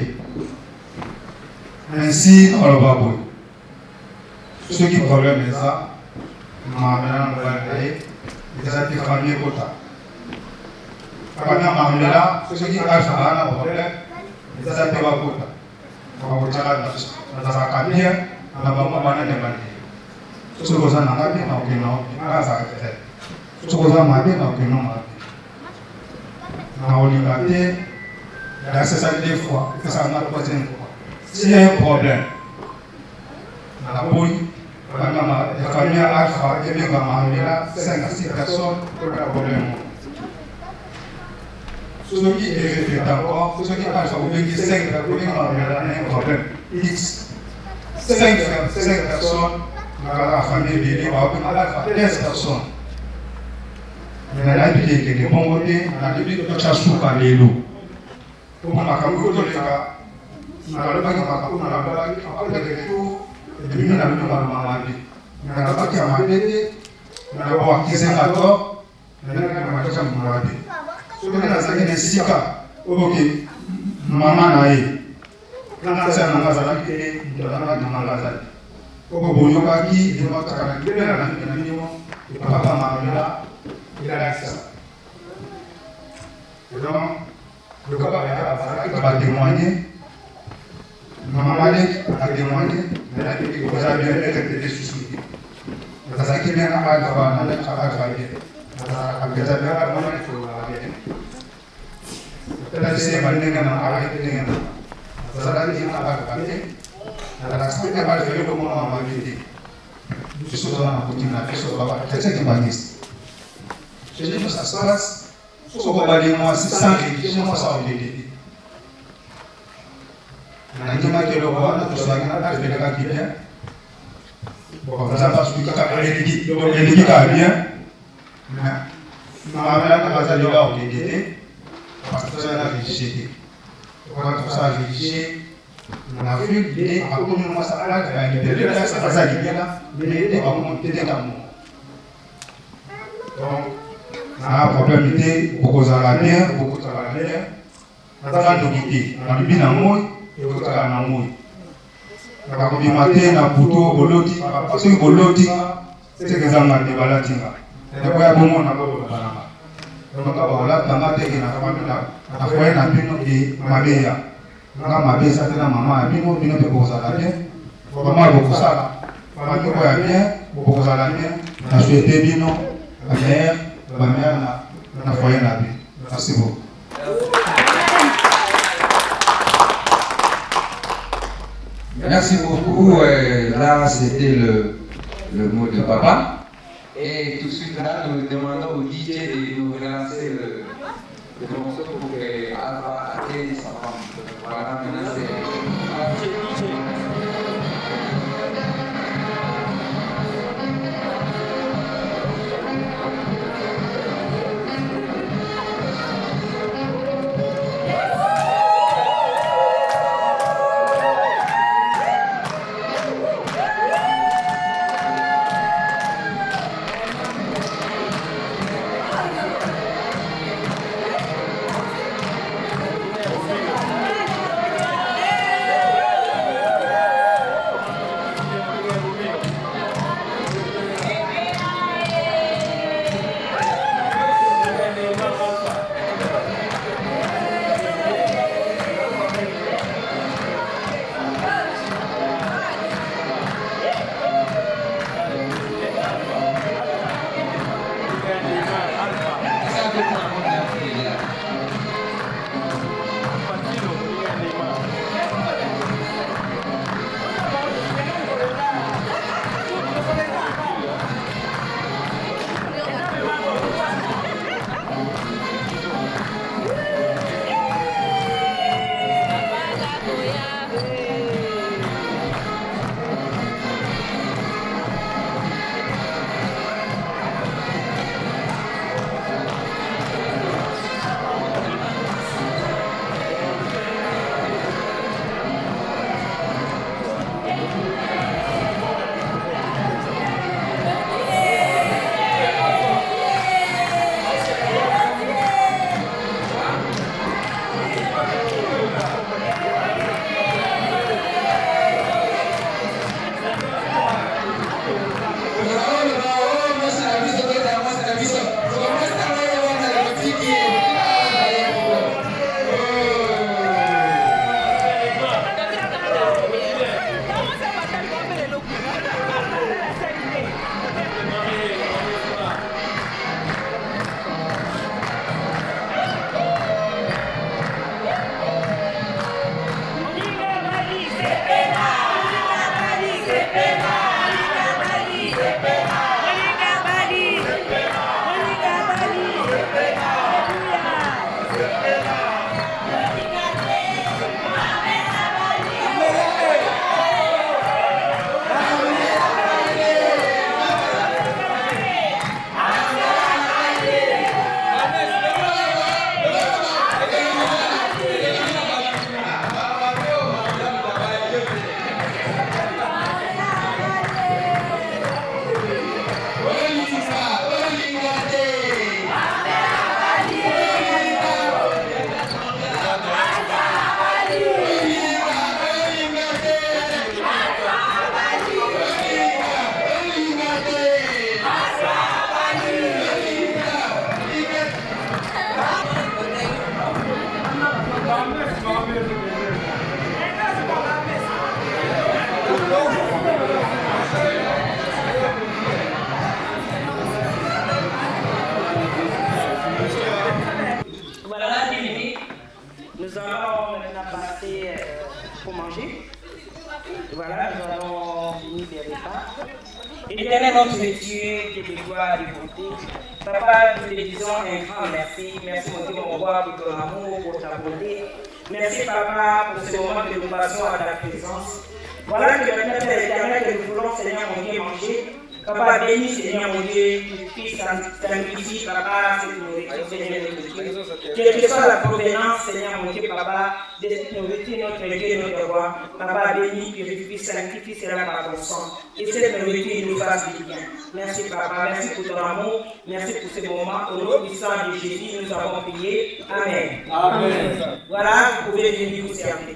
Ainsi, on le va voir. Ce qui problème est ça, Mandela nous va aller, et ça qui famille Kota. Famille Mandela, ce qui a un problème, et ça qui va Kota. On va voir dans la cabine, on va voir dans les bandits. Ce que vous en avez, on va faire. Ce que vous en avez, on va faire. Na oligate, là c'est ça deux fois, c'est ça la troisième fois. S'il y a un problème, dans la bouille, la famille Alpha, et bien Mandela, 5 à 6 personnes pour le problème. Ceux qui répètent encore, ceux qui Alpha, ou bien qui 5 personnes, Mandela a un problème. X, 5 personnes, dans la famille Béli, Alpha, 15 personnes. Na bile ke bongo te na bile to chasuka lelo ko makambo to leka na loba ki makambo na loba ki akole ke to dimi na loba mama bi na loba ki amabete na loba kizenga to na na mataka mwabe so na zaki ne sika oke mama na ye na sa na ngazala ki ndo na ngazala ko bonyoka ki ndo mataka na minimo papa Mandela il a dit ça. Et donc, le papa va témoigner. Maman a témoigné. Mais elle a dit que vous avez bien été suscité. Vous avez bien je dis que ça se passe, il faut que moi, sans religion, moi, ça va l'aider. Je dis que le roi, je suis un qui vient. Bon, ça passe tout à l'heure, il dit qu'il va bien. Mais ma mère n'a pas allé là où il était, parce que ça n'a rédigé. Quand ça a rédigé, on a vu l'idée, à cause de moi, ça a libéré, ça a libéré là, mais l'idée va monter d'amour. Donc, na problème ite bokozala bien bokozala bien nazala ndokite na bibi na moi ekozala na moi nakakobima te na buto boloti soki boloti sekezanga nde balatinga ekoya bongo na bobananga donka baolatanga teke na foye na bino ke mabeya nga mabe eza te na mama ya bino bino mpe bokozala bien mama bokosala famille oya bien bokozala bien na souhaite bino la mère na foyer na vie. Merci beaucoup. Merci beaucoup. Là, c'était le mot de papa. Et tout de suite, là, nous demandons au DJ de nous relancer le morceau pour que Alpha atteigne sa femme. Voilà, maintenant c'est... faut manger. Voilà, nous allons finir les repas. Éternel notre Dieu, Dieu de gloire et de bonté, Papa, nous te disons un grand merci. Merci mon Dieu, mon roi, pour ton amour, pour ta bonté. Merci Papa pour ce moment que nous passons à ta présence. Voilà que maintenant, Père éternel, que nous voulons, Seigneur mon Dieu, manger. Papa, bénis, Seigneur mon Dieu, Fils sanctifie, Papa, cette nourriture, Seigneur notre Dieu. Quelle que soit la provenance, Seigneur mon Dieu, Papa, de cette nourriture, notre Dieu, notre roi. Papa, bénis, purifie, sanctifie cela par ton sang. Que cette nourriture nous fasse du bien. Merci, Papa, merci pour ton amour, merci pour ce moment. Au nom puissant de Jésus, nous avons prié. Amen. Amen. Voilà, vous pouvez venir vous servir.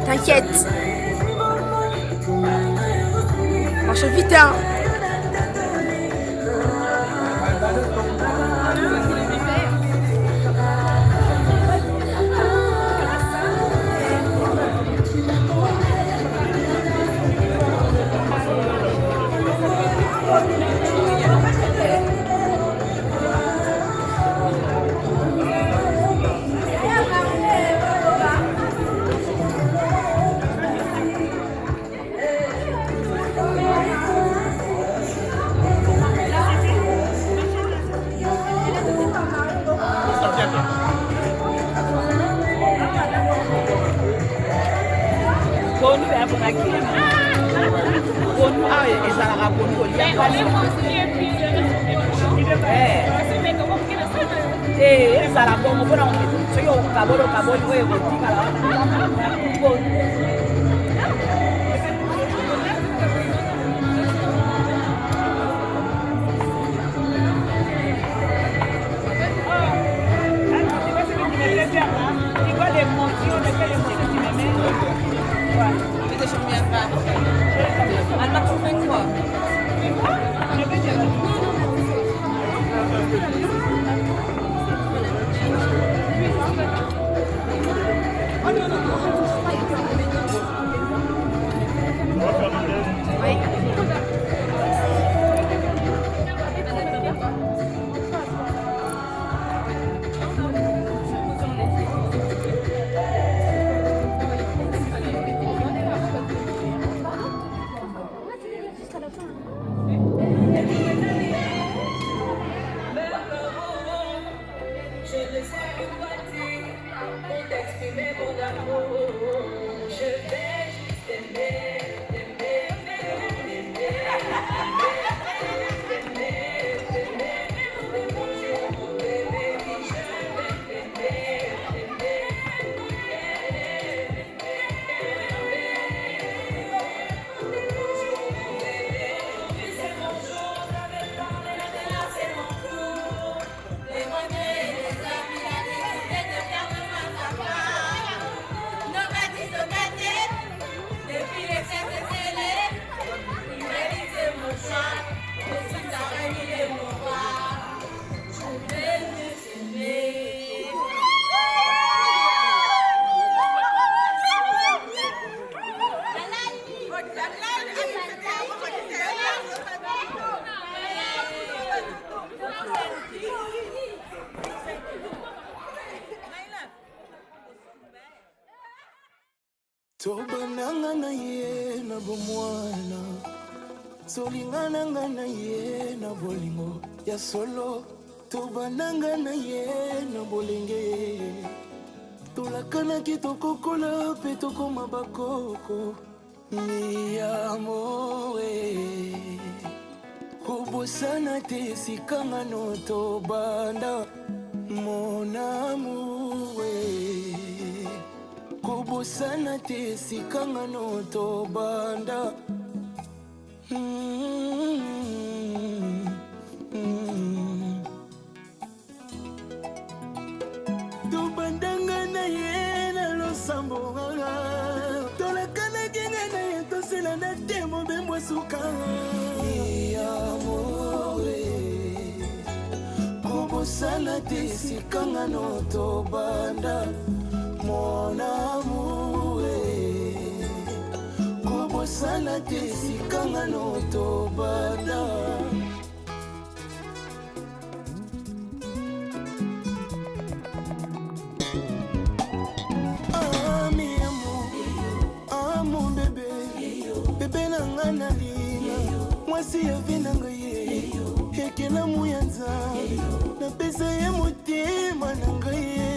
T'inquiète. Marche vite, hein. Tobananga na ye na bomwana, solingana na ye na bolingo ya solo. Tobananga na ye na bolenge, tolakana kitokokola pe tokoma bakoko. Mi amore, kobosana te sikanga no tobanda, mon amour. Kobosana te sikanga no tobanda. Tobandanga na ye na losambo nganga, tolakana kenga na ye tosela na te mobembo suka. Mi amore, kobosana te sikanga no tobanda mon amour kobosana te sikanga no tobanda mon bébé bébé nanga nalinga mwasi yavinanga ye ekela muyanza napesa ye motema nanga ye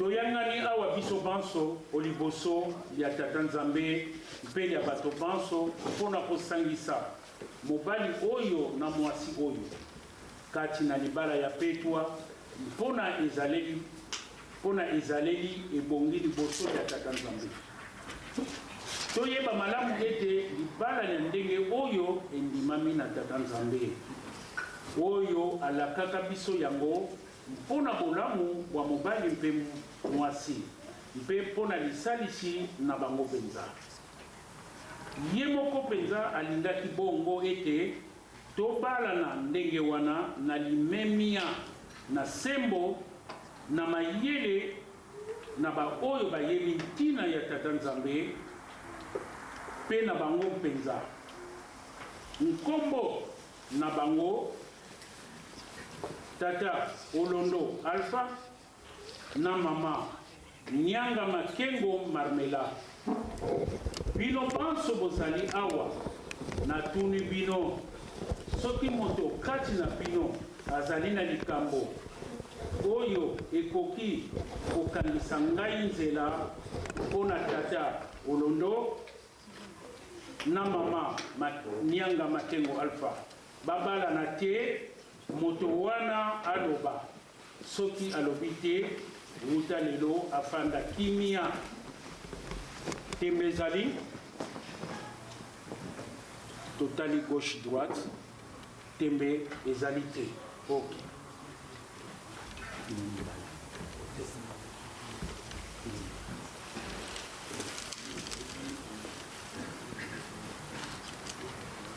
toyangani awa biso banso oliboso ya tata nzambe mpe ya bato banso mpona kosangisa mobali oyo na mwasi oyo kati na libala ya petwa mpona ezaleli ebongi liboso ya tata nzambe toyeba malamu ete libala ya ndenge oyo endimami na tata nzambe oyo alakaka biso yango mpona bolamu wa mobali mpe mwasi mpe mpona lisalisi na bango mpenza ye moko mpenza alingaki bongo ete tobalana ndenge wana na limemia na sembo na mayele na baoyo bayebi ntina ya tata nzambe mpe na bango mpenza nkombo na bango tata Olondo Alpha na mama Nyanga Makengo Marmela bino banso bozali awa na tuni bino soki moto kati na bino azali na likambo oyo ekoki kokangisa ngai nzela mpona tata Olondo na mama Nyanga Makengo Alpha babala na te moto wana aloba soki alobi te wuta lelo afanda kimia tembe ezali totali gauche droite tembe ezali te ok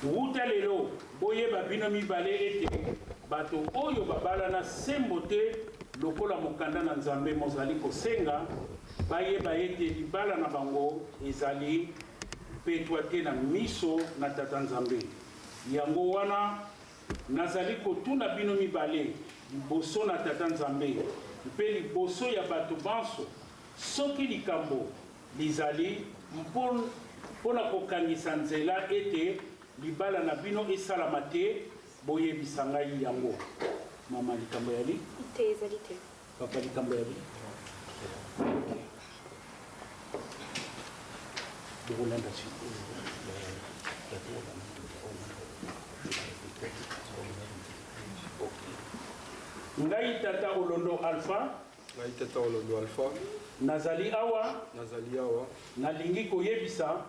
wuta lelo boyeba bino mibale ete bato oyo babala na sembo te lokola mokanda na nzambe mozali kosenga bayeba ete libala na bango ezali petwa te na miso na tata nzambe yango wana nazali kotuna bino mibale liboso na tata nzambe mpe liboso ya bato banso soki likambo lizali mpona kokangisa nzela ete libala na bino esalama te boyebisa ngai yango mama likambo yali te ezali te papa likambo yali bokolanda ngai tata Olondo Alpha nazali awa nalingi koyebisa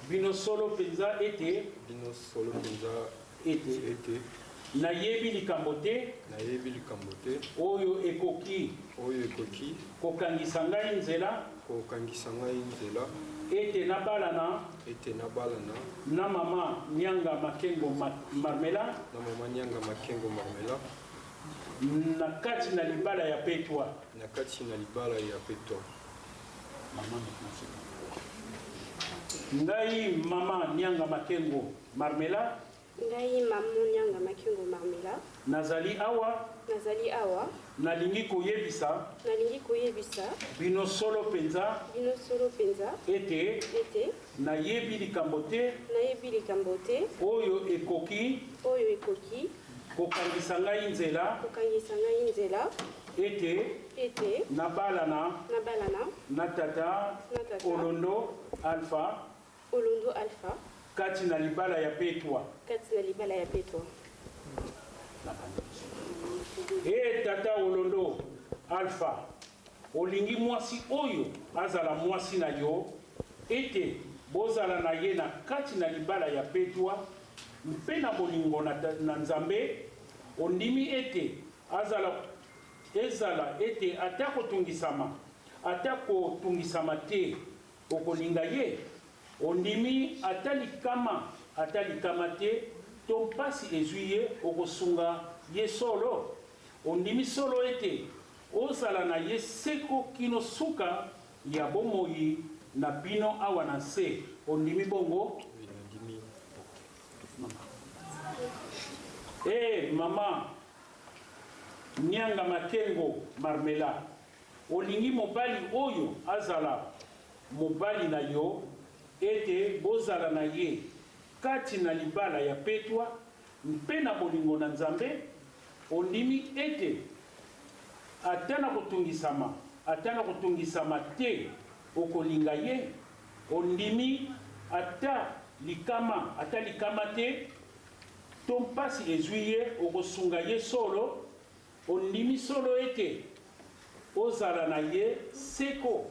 bino solo penza ete nayebi likambo te oyo ekoki kokangisa ngai nzela ete nabalana na mama Nyanga Makengo Marmela na kati na libala ya petwa ngai mama Nyanga Makengo Marmela nazali awa nalingi koyebisa bino solo penza ete nayebi likambo te oyo ekoki kokangisa ngai nzela ete nabalana na tata Olondo Alpha kati na libala ya petwa. Tata Olondo Alpha, olingi mwasi oyo azala mwasi na yo ete bozala na ye na kati na libala ya petwa mpe na bolingo na Nzambe ondimi ete ezala ete atako tungisama te okolinga ye ondimi atalikama te to mpasi ezwi ye okosunga ye solo ondimi solo ete ozala na ye seko kino suka ya bomoi na bino awa na se ondimi bongo mama Nyanga Makengo Marmela olingi mobali oyo azala mobali na yo ete bozala na ye kati na libala ya petwa mpe na bolingo na Nzambe ondimi ete atana kotungisama te okolinga ye ondimi atalikama te to mpasi ezwi ye okosunga ye solo ondimi solo ete ozala na ye seko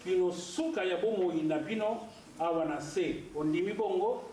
kino suka ya bomoi na bino awa na se ondimi bongo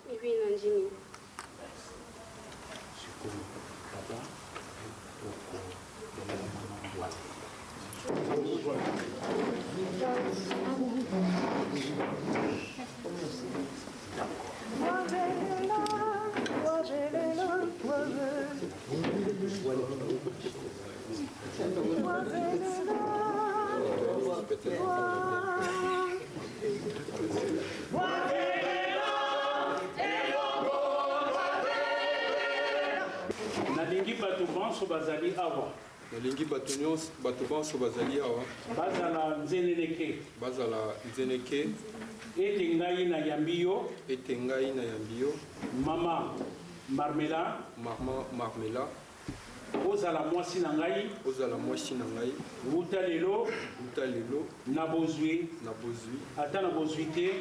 nalingi bato banso bazali awa bazala nzeneneke ete ngai na yambi yo mama Marmela ozala mwasi na ngai wuta lelo na bozwi ata na bozwi te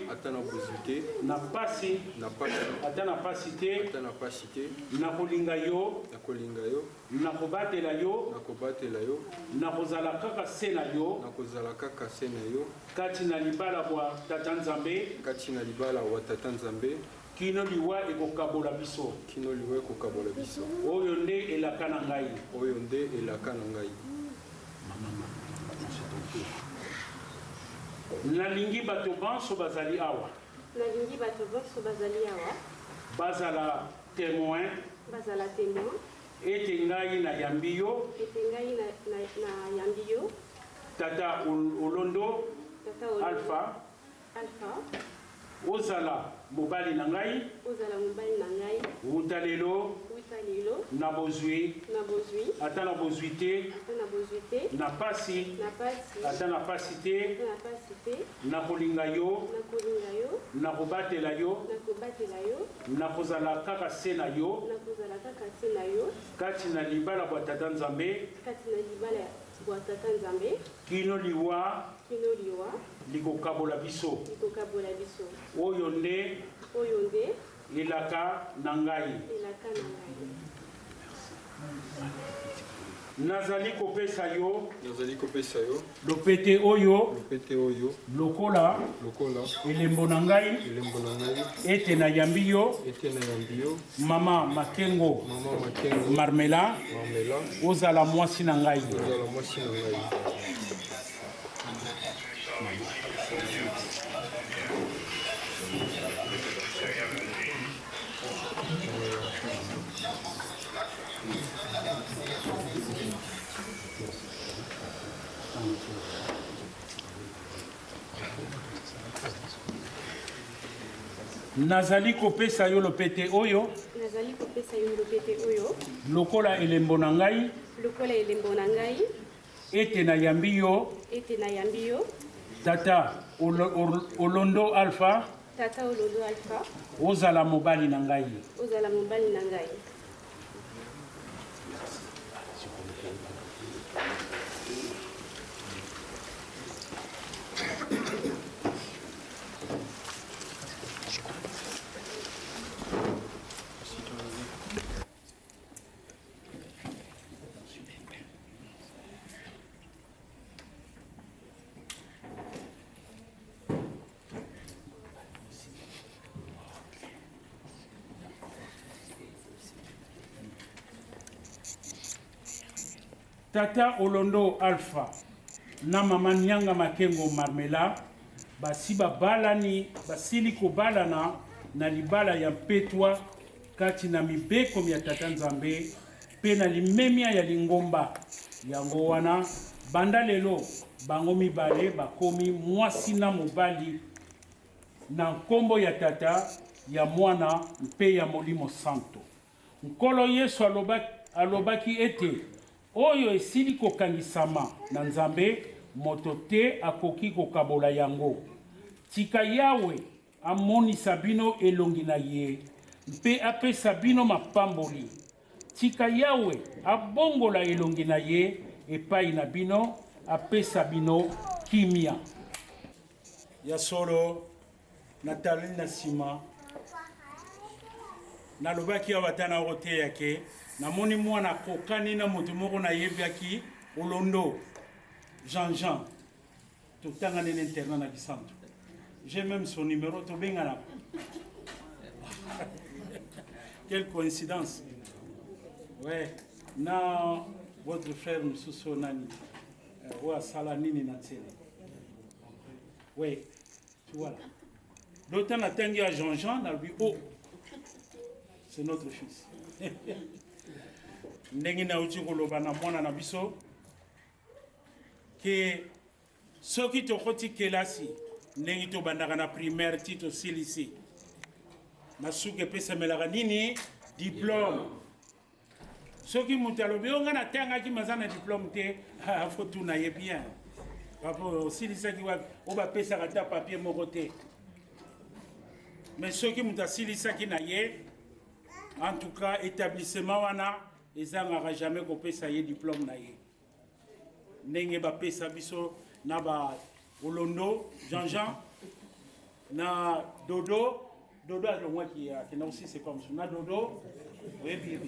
na pasi ata na pasi te na kolinga yo na kobatela yo na kozala kaka se na yo kati na libala bwa tata Nzambe kino liwa ekokabola biso oyo nde elaka na ngai nalingi bato banso bazali awa bazala témoin ete ngai na yambi yo tata Olondo Alpha ozala mobali na ngai wuta lelo na bozwi ata na bozwi te na pasi ata na pasi te na kolinga yo na kobatela yo na kozala kaka se na yo kati na libala bwa tata Nzambe kino liwa likokabola biso oyo nde elaka na ngai nazali kopesa yo lopete oyo lokola elembo na ngai ete na yambi yo mama Makengo Marmela ozala mwasi na ngai nazali kopesa yo lopete oyo nazali kopesa yo lopete oyo lokola elembo na ngai lokola elembo na ngai ete nayambi yo tata olondo alpha ozala mobali na ngai Tata Olondo Alpha na mama Nyanga Makengo Marmela basi basili kobalana na libala ya mpetwa kati na mibeko ya tata Nzambe pe na limemia ya lingomba yango wana banda lelo bango mibale bakomi mwasi na mobali na nkombo ya tata ya mwana mpe ya Molimo Santo. Nkolo Yesu alobaki ete oyo esili kokangisama na Nzambe moto te akoki kokabola yango. Tika Yawe amonisa bino elongi na ye mpe apesa bino mapamboli. Tika Yawe abongola elongi na ye epai na bino apesa bino kimia. Ya solo Nathalie na sima nalobaki abatana rote yake namoni mwana kokani na moto moko na yebiaki Olondo Jean totanga na internat na Kisantu. J'ai même son numéro to bengana. Quelle coïncidence. Ouais, na votre frère Msuso nani wa sala nini na tsele. Ouais, tu vois là. L'autre a tangi à Jean na lui oh c'est notre fils. Ndenge na uti koloba na mwana na biso ke soki tokoti kelasi ndenge to bandaka na primaire tito silisi na suke pesa melaka nini diplôme soki mutu alobi onga na tangaki mazana diplôme te afo tuna ye bien papo silisaki wapi obapesaka ta papier moko te mais soki mutu asilisaki na ye en tout cas établissement wana ezangaka jamais kopesa ye diplôme na ye ndenge bapesa biso na ba Olondo Jean na Dodo alors moi qui a aussi c'est comme ça na Dodo oui bien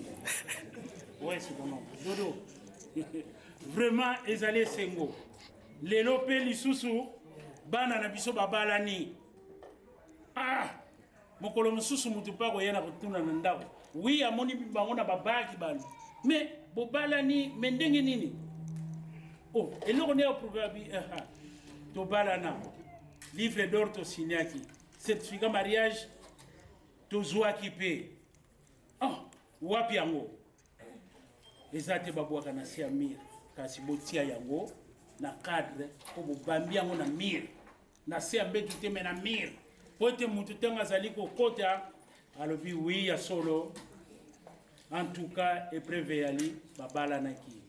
ouais c'est bon nom Dodo vraiment ezali sengo lelo pe lisusu bana na biso babalani mokolo mususu mutu pa koyena kotuna na ndako oui amoni bango na babaki bana mais bobalani mendenge nini oh eloko ne oprograbi to balana livre d'or to signaki certificat mariage to zwaki pe wapi yango ezate babwaka na sia mir kasi botia yango na cadre ko bobambi yango na mir na sia mbetu te na mir pote mutu tenga zali kokota alobi oui ya solo en tout cas épreuve yali babalanaki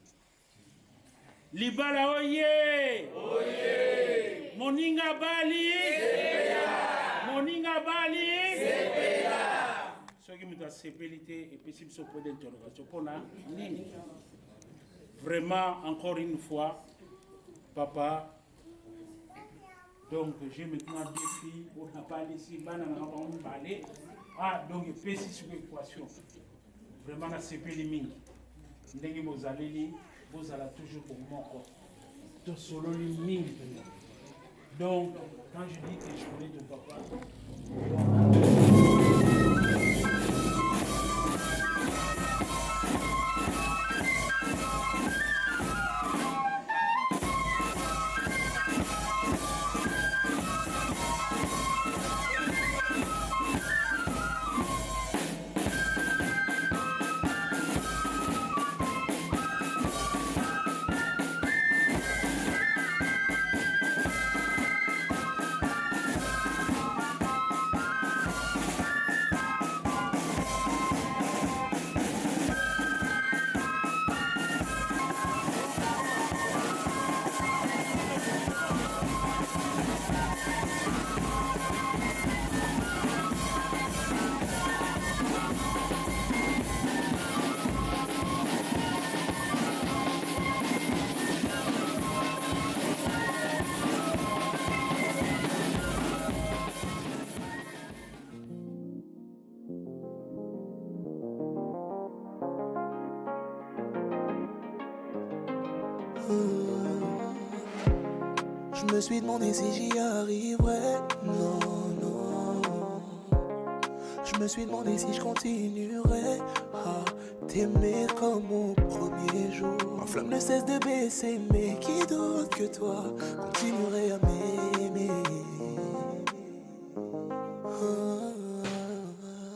libala oye oye moninga bali sepela soki mutu asepelite epesi biso point d'interrogation mpona nini vraiment encore une fois papa donc j'ai maintenant deux filles on n'a pas laissé bana na bango mibale donc epesi sur équation vraiment na sepeli mingi ndenge bozaleli bozala toujours pour moko tosololi mingi donc quand je dis que je connais ton papa Je me suis demandé si j'y arriverais. Non, non. Je me suis demandé si je continuerais à t'aimer comme au premier jour. Ma flamme ne cesse de baisser, mais qui d'autre que toi continuerait à m'aimer?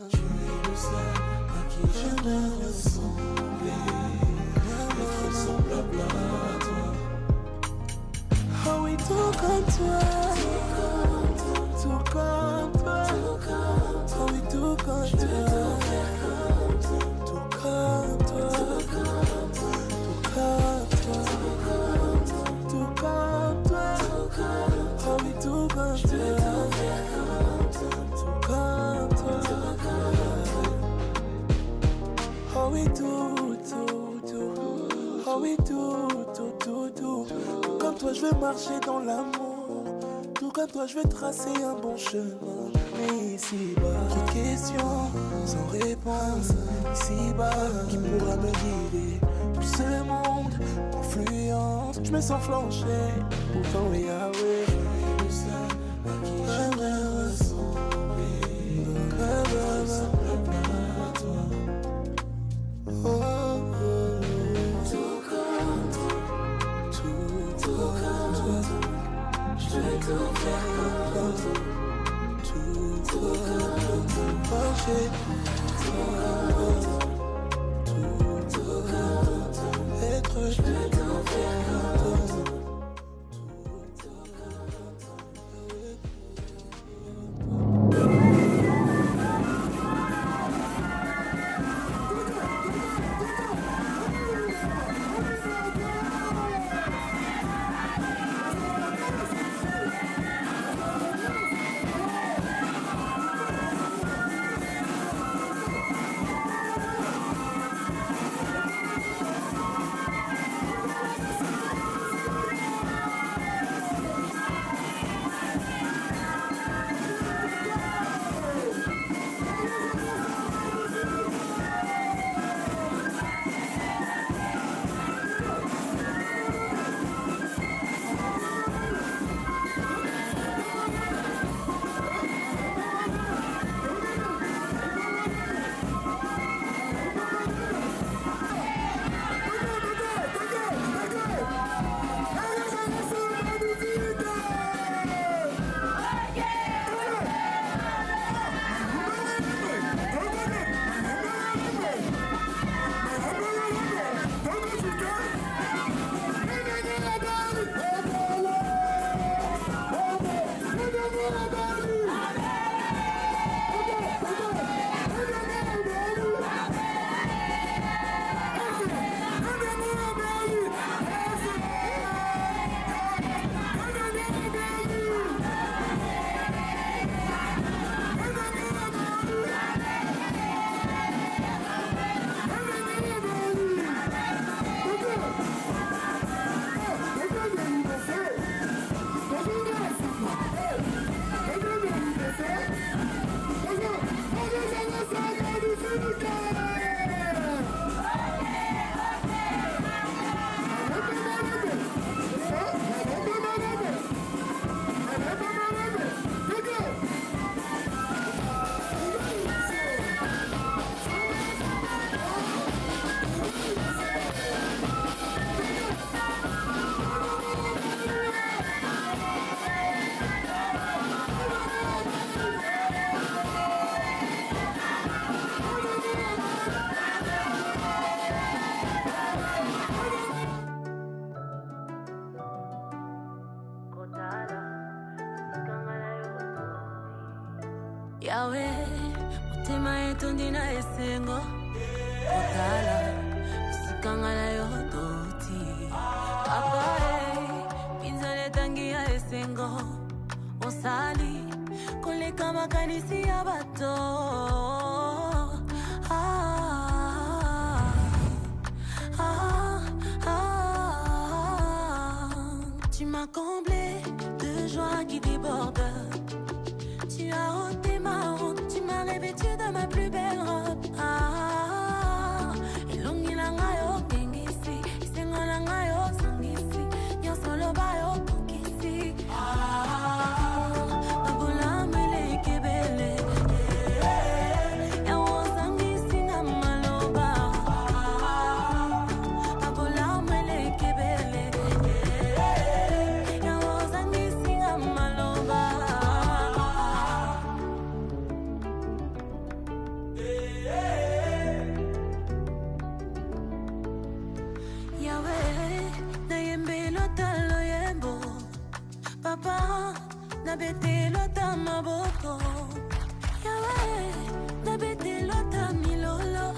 Tu es le seul à qui j'aimerais ressembler, être semblable à toi. Oh oui, tout comme toi, tout comme toi, oh oui, tout comme toi, tout comme toi, tout comme toi, tout comme toi, oh oui, tout comme toi, tout comme toi, oh oui, tout, oh oui, tout comme toi je veux marcher dans l'amour, tout comme toi je veux tracer un bon chemin. Mais ici-bas, trop de questions sans réponse. Ici-bas, qui pourra me guider? Tout ce monde influence, je me sens flancher. Pourtant Yahweh, le seul à qui j'aimerais ressembler, semblable à toi. Oh. Je vais tout faire comme toi, tout comme toi, tout comme toi, être je vais tout faire comme toi. Yahweh, mutima yetu ndina esengo Kotala, sikangala yodoti Apare, pinzale tangia esengo Osali, koleka makanisi ya bato Tu m'as comblé de joie qui déborde. Tu as ôté ma honte, tu m'as revêtu de ma plus belle robe. Ilungi na ngayo kengisi, isengo na ngayo sangisi. papa, nabete lota maboko. Yawe, nabete lota milolo.